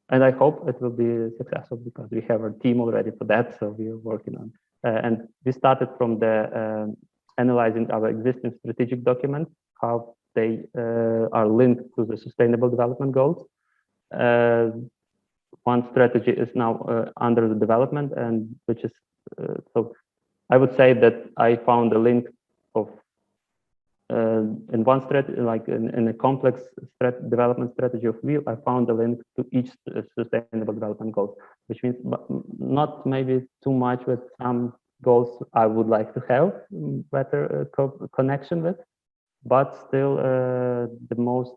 And I hope it will be successful because we have a team already for that, so we are working on. And we started from the analyzing our existing strategic documents, how they are linked to the Sustainable Development Goals. One strategy is now under the development, and which is so. I would say that I found a link of in one strategy, like in a complex development strategy of Lviv, I found a link to each Sustainable Development Goal, which means not maybe too much with some goals I would like to have better connection with, but still the most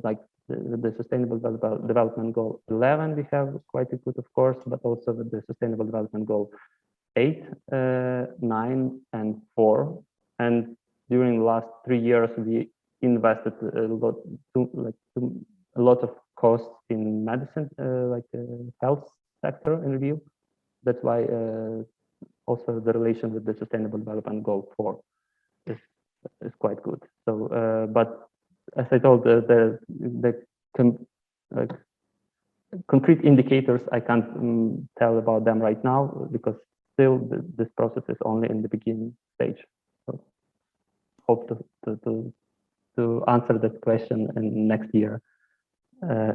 like the Sustainable Development Goal 11 we have quite a good, of course, but also with the Sustainable Development Goal 8, 9, and 4. And during the last 3 years, we invested a lot of costs in medicine, like the health sector in Lviv. That's why also the relation with the Sustainable Development Goal 4 is quite good. So, but as I told, the concrete indicators, I can't tell about them right now because still this process is only in the beginning stage. So hope to answer that question in next year,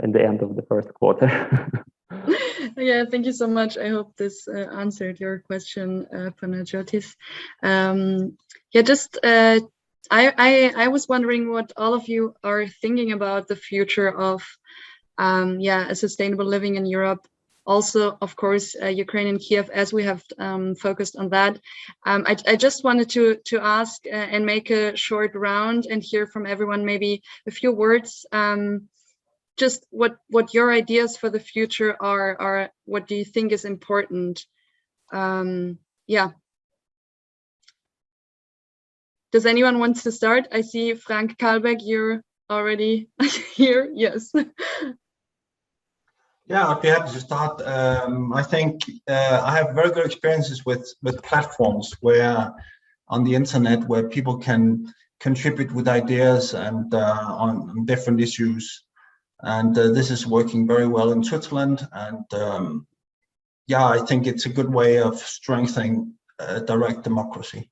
in the end of the first quarter. Yeah, thank you so much. I hope this answered your question, Panagiotis. Yeah, just I was wondering what all of you are thinking about the future of a sustainable living in Europe. also, of course, Ukraine and Kiev, as we have focused on that. I just wanted to ask and make a short round and hear from everyone maybe a few words, just what your ideas for the future are, what do you think is important? Yeah. Does anyone want to start? I see Frank Kalbeck, you're already here. Yes. Yeah, I'd be happy to start. I think I have very good experiences with platforms where on the internet where people can contribute with ideas and on different issues. And this is working very well in Switzerland. And yeah, I think it's a good way of strengthening direct democracy.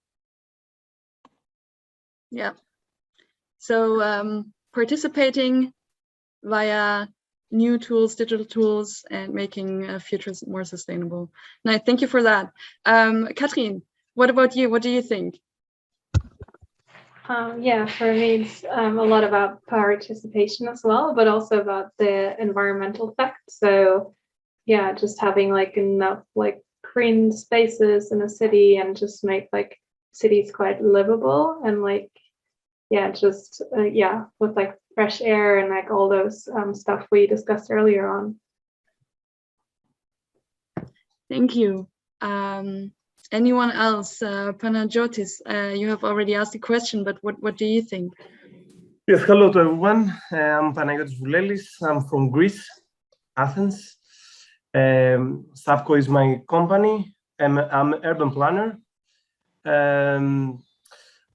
Yeah. So participating via new tools, digital tools, and making futures more sustainable. And I thank you for that. Katrin, what about you? What do you think? Yeah, for me, it's a lot about participation as well, but also about the environmental effect. So yeah, just having like enough like green spaces in a city and just make like cities quite livable and like, yeah, just yeah, with like fresh air and like all those stuff we discussed earlier on. Thank you. Anyone else? Panagiotis, you have already asked a question, but what do you think? Yes, hello to everyone. I'm Panagiotis Voulelis. I'm from Greece, Athens. Sapco is my company. I'm an urban planner.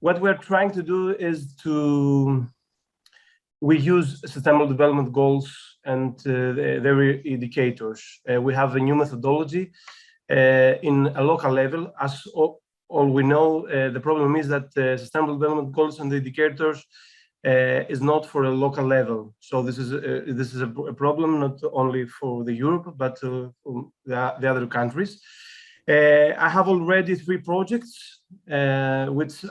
What we're trying to do is we use sustainable development goals and their indicators. We have a new methodology in a local level. As all we know, the problem is that sustainable development goals and the indicators is not for a local level. So this is a problem not only for the Europe but for the other countries. I have already 3 projects which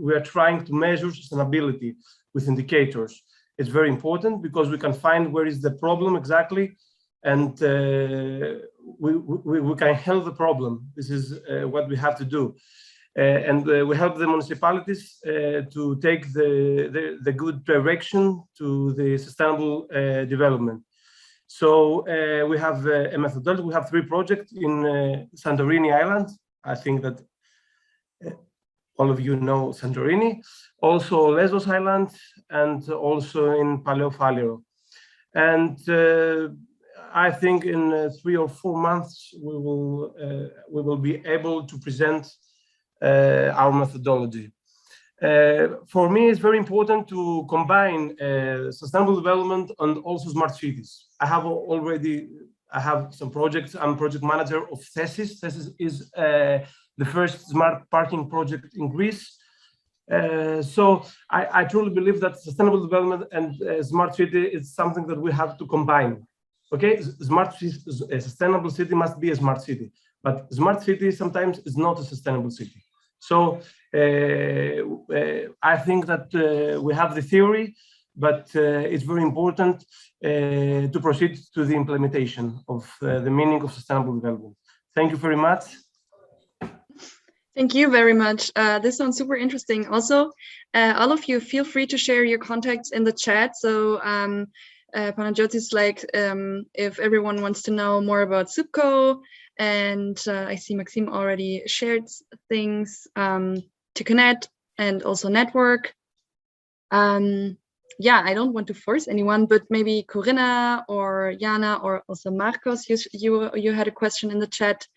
we are trying to measure sustainability with indicators. It's very important because we can find where is the problem exactly, and we can help the problem. This is what we have to do. And we help the municipalities to take the good direction to the sustainable development. So we have a methodology. We have 3 projects in Santorini Island. I think that all of you know Santorini. Also Lesbos Island, and also in Paleophalliro. And I think in 3 or 4 months we will be able to present our methodology. For me, it's very important to combine sustainable development and also smart cities. I have some projects. I'm project manager of Thesis. Thesis is the first smart parking project in Greece. So I truly believe that sustainable development and smart city is something that we have to combine. Okay, a sustainable city must be a smart city, but smart city sometimes is not a sustainable city. So I think that we have the theory, but it's very important to proceed to the implementation of the meaning of sustainable development. Thank you very much. Thank you very much. This sounds super interesting. Also, all of you, feel free to share your contacts in the chat. So Panagiotis, like if everyone wants to know more about SUPCO, and I see Maxime already shared things to connect and also network. Yeah, I don't want to force anyone, but maybe Corinna or Jana or also Marcos, you had a question in the chat.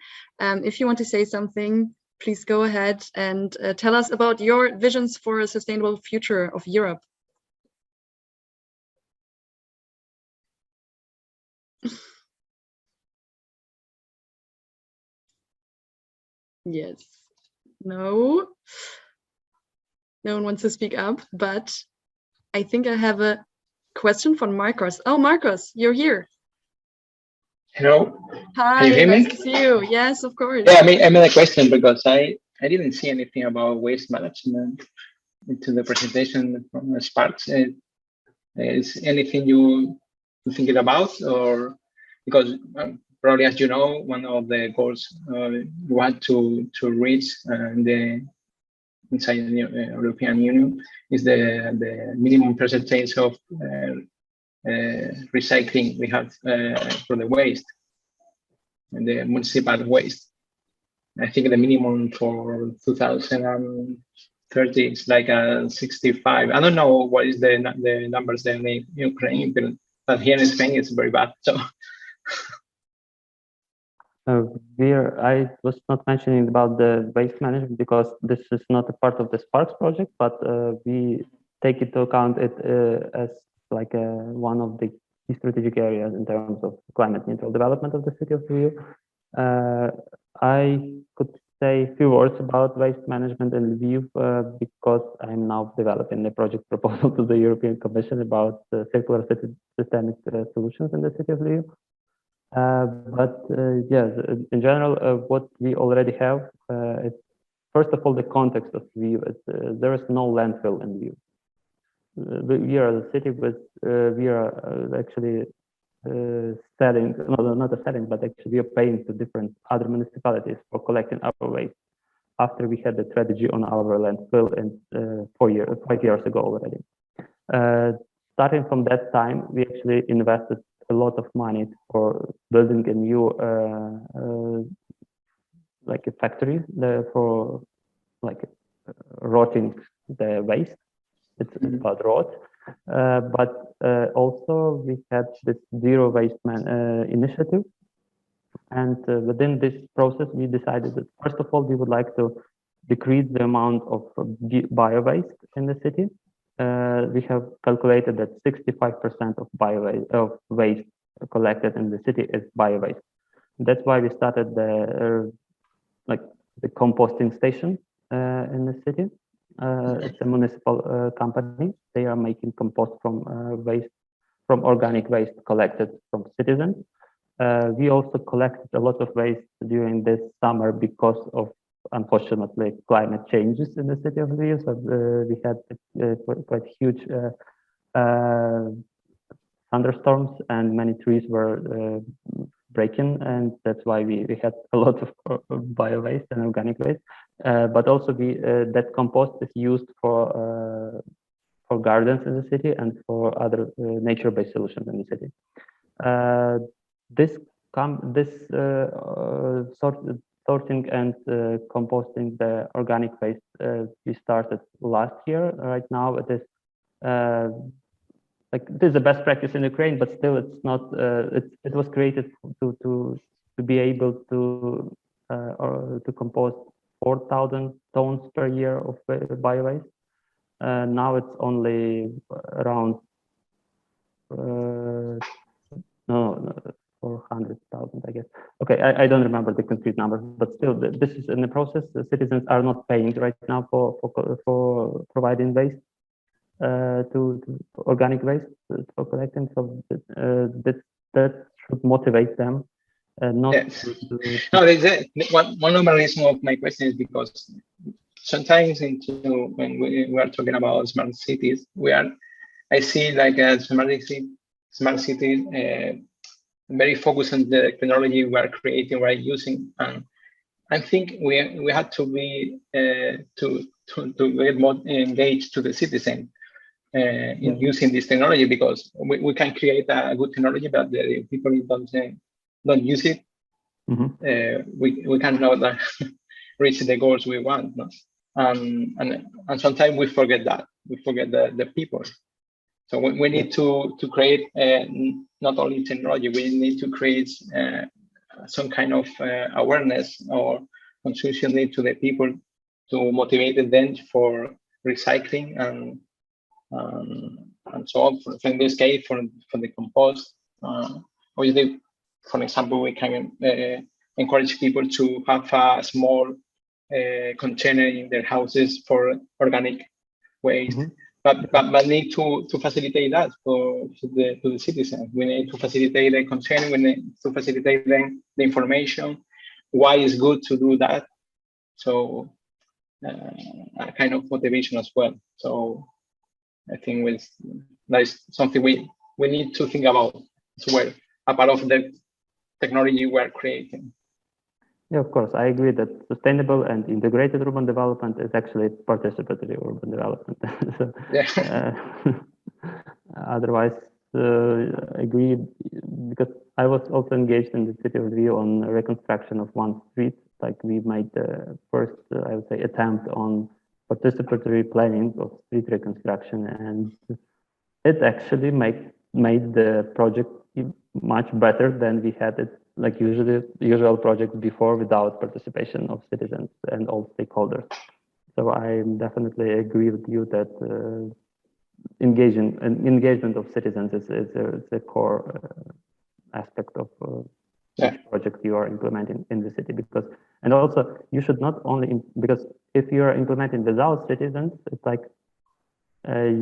If you want to say something, please go ahead and tell us about your visions for a sustainable future of Europe. Yes. No. No one wants to speak up, but I think I have a question from Marcos. Oh, Marcos, you're here. Hello. Hi, Can you hear nice me? to see you. Yes, of course. Yeah, I made a question because I didn't see anything about waste management into the presentation from Sparks. Is anything you thinking about, or because probably, as you know, one of the goals we want to reach inside the European Union is the minimum percentage of recycling we have for the waste and the municipal waste. I think the minimum for 2030 is like 65. I don't know what is the numbers there in Ukraine, but here in Spain it's very bad. So. I was not mentioning about the waste management because this is not a part of the Sparks project, but we take into account it as like one of the key strategic areas in terms of climate neutral development of the city of Lviv. I could say a few words about waste management in Lviv because I'm now developing a project proposal to the European Commission about circular systemic solutions in the city of Lviv. Yes, in general, what we already have is, first of all, the context of Lviv. There is no landfill in Lviv. We are the city with, we are actually selling, no, not a selling, but actually we are paying to different other municipalities for collecting our waste after we had the strategy on our landfill in 5 years ago already. Starting from that time, we actually invested a lot of money for building a new like a factory for like rotting the waste. It's about rot, but also we had this zero waste initiative, and within this process we decided that first of all we would like to decrease the amount of bio waste in the city. We have calculated that 65% of waste collected in the city is bio waste. That's why we started the composting station in the city. It's a municipal company. They are making compost from organic waste collected from citizens. We also collected a lot of waste during this summer because of, unfortunately, climate changes in the city of Lviv. So we had quite huge thunderstorms and many trees were breaking, and that's why we had a lot of bio waste and organic waste. But also that compost is used for gardens in the city and for other nature-based solutions in the city. This sorting and composting the organic waste we started last year. Right now it is like this is the best practice in Ukraine, but still it's not. It was created to be able to compost 4,000 tons per year of bio waste. Now it's only around 400,000, I guess. Okay, I don't remember the concrete number, but still, this is in the process. The citizens are not paying right now for providing waste to organic waste for collecting. So that should motivate them. Not yes. No, one of the reasons of my question is because sometimes when we are talking about smart cities, I see like a smart city very focused on the technology we are creating, we are using, and I think we have to be to get more engaged to the citizen in using this technology, because we can create a good technology, but the people don't use it. We cannot reach the goals we want, no? And sometimes we forget that the people. So we need to create not only technology, we need to create some kind of awareness or consciousness to the people to motivate them for recycling and so on. In this case, for the compost, obviously, for example, we can encourage people to have a small container in their houses for organic waste. But need to facilitate that to the citizens. We need to facilitate the content. We need to facilitate the information. Why it's good to do that? So a kind of motivation as well. So I think that's something we need to think about as well. A part of the technology we're creating. Yeah, of course, I agree that sustainable and integrated urban development is actually participatory urban development. So, Yeah. Otherwise, I agree, because I was also engaged in the city of Rio on reconstruction of one street. Like we made the first, I would say, attempt on participatory planning of street reconstruction, and it actually made the project much better than we had it, like usual projects before, without participation of citizens and all stakeholders. So I definitely agree with you that engagement of citizens is a core aspect of each project you are implementing in the city. Because, and also you should not only, because if you are implementing without citizens, it's like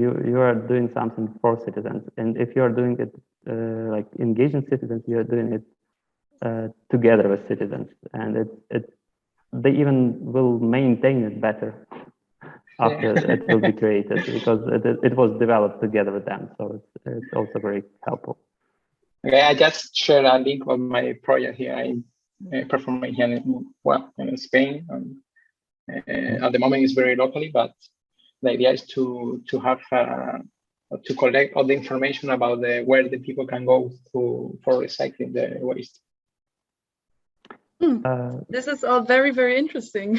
you are doing something for citizens, and if you are doing it like engaging citizens, you are doing it together with citizens, and they even will maintain it better after it will be created, because it was developed together with them. So it's also very helpful. Okay, I just shared a link of my project here. I'm performing here in Spain. At the moment, it's very locally, but the idea is to have to collect all the information about where the people can go for recycling the waste. This is all very, very interesting.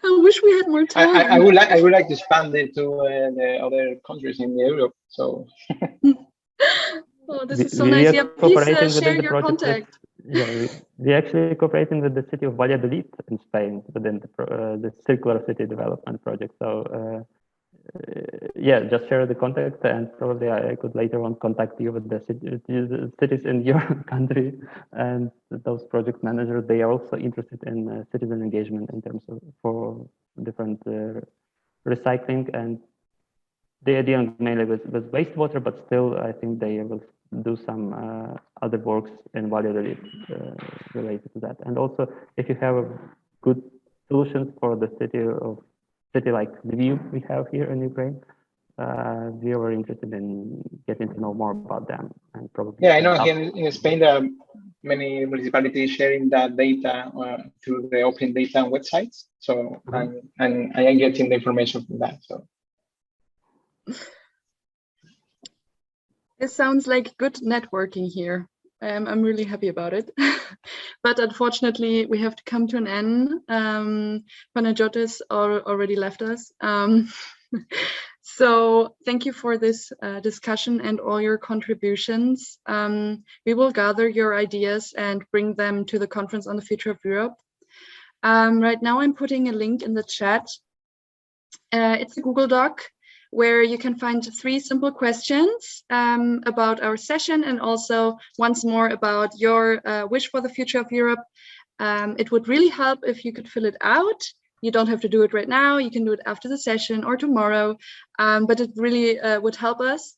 I wish we had more time. I would like to expand it to the other countries in Europe. So. Oh, this is so nice. Yeah, please share your contact. We actually cooperating with the city of Valladolid in Spain within the Circular City Development Project. So yeah, just share the contact, and probably I could later on contact you with the cities in your country, and those project managers. They are also interested in citizen engagement in terms of for different recycling, and they are dealing mainly with wastewater, but still I think they will do some other works in Valladolid related to that. And also, if you have good solutions for the city like Lviv we have here in Ukraine, we are very interested in getting to know more about them, and probably. Yeah, I know here in Spain there are many municipalities sharing that data through the open data websites. So and I am getting the information from that. So. This sounds like good networking here. I'm really happy about it. But unfortunately, we have to come to an end. Panagiotis already left us. So thank you for this discussion and all your contributions. We will gather your ideas and bring them to the Conference on the Future of Europe. Right now, I'm putting a link in the chat. It's a Google Doc where you can find 3 simple questions about our session, and also once more about your wish for the future of Europe. It would really help if you could fill it out. You don't have to do it right now. You can do it after the session or tomorrow, but it really would help us.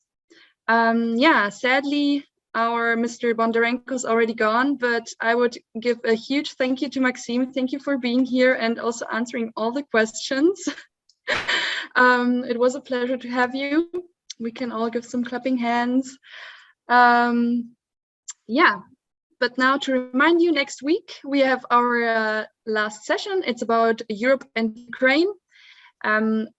Yeah, sadly, our Mr. Bondarenko is already gone, but I would give a huge thank you to Maxime. Thank you for being here and also answering all the questions. It was a pleasure to have you. We can all give some clapping hands. Yeah, but now to remind you, next week we have our last session. It's about Europe and Ukraine.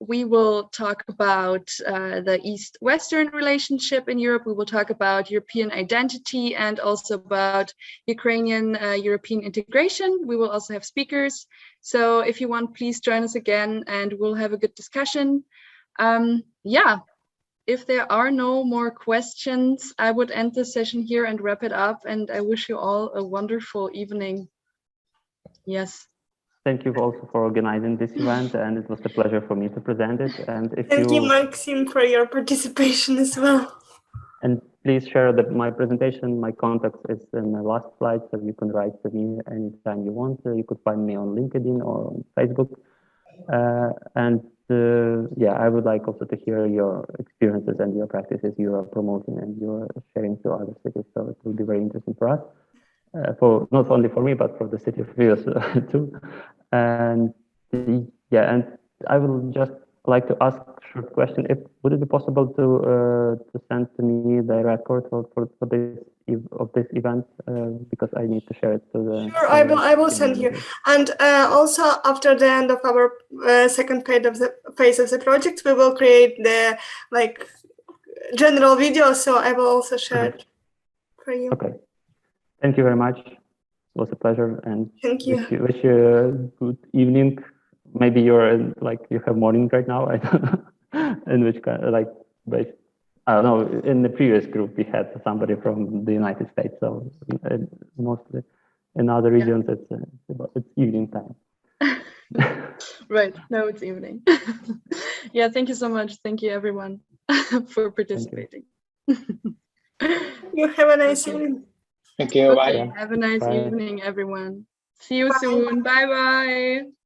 We will talk about the East-Western relationship in Europe. We will talk about European identity and also about Ukrainian-European integration. We will also have speakers. So if you want, please join us again and we'll have a good discussion. Yeah, if there are no more questions, I would end the session here and wrap it up. And I wish you all a wonderful evening. Yes. Thank you also for organizing this event, and it was a pleasure for me to present it. And if Thank you, Maxime, for your participation as well. And please share my presentation. My contact is in the last slide, so you can write to me anytime you want. You could find me on LinkedIn or on Facebook. Yeah, I would like also to hear your experiences and your practices you are promoting and you are sharing to other cities. So it will be very interesting for us. For not only for me, but for the city of Rio too. And yeah, and I will just like to ask a short question. Would it be possible to send to me the record for this of this event because I need to share it to the. Sure, I will send you. And also after the end of our second phase of the project, we will create the general video. So I will also share it for you. Okay. Thank you very much. It was a pleasure, and thank you. Wish you a good evening. Maybe you're you have morning right now. I don't know. In which kind I don't know. In the previous group, we had somebody from the United States, so mostly in other regions, it's evening time. Right. No, it's evening. Yeah. Thank you so much. Thank you, everyone, for participating. You have a nice evening. Thank you. Okay, Bye. have a nice evening, everyone. See you soon. Bye bye.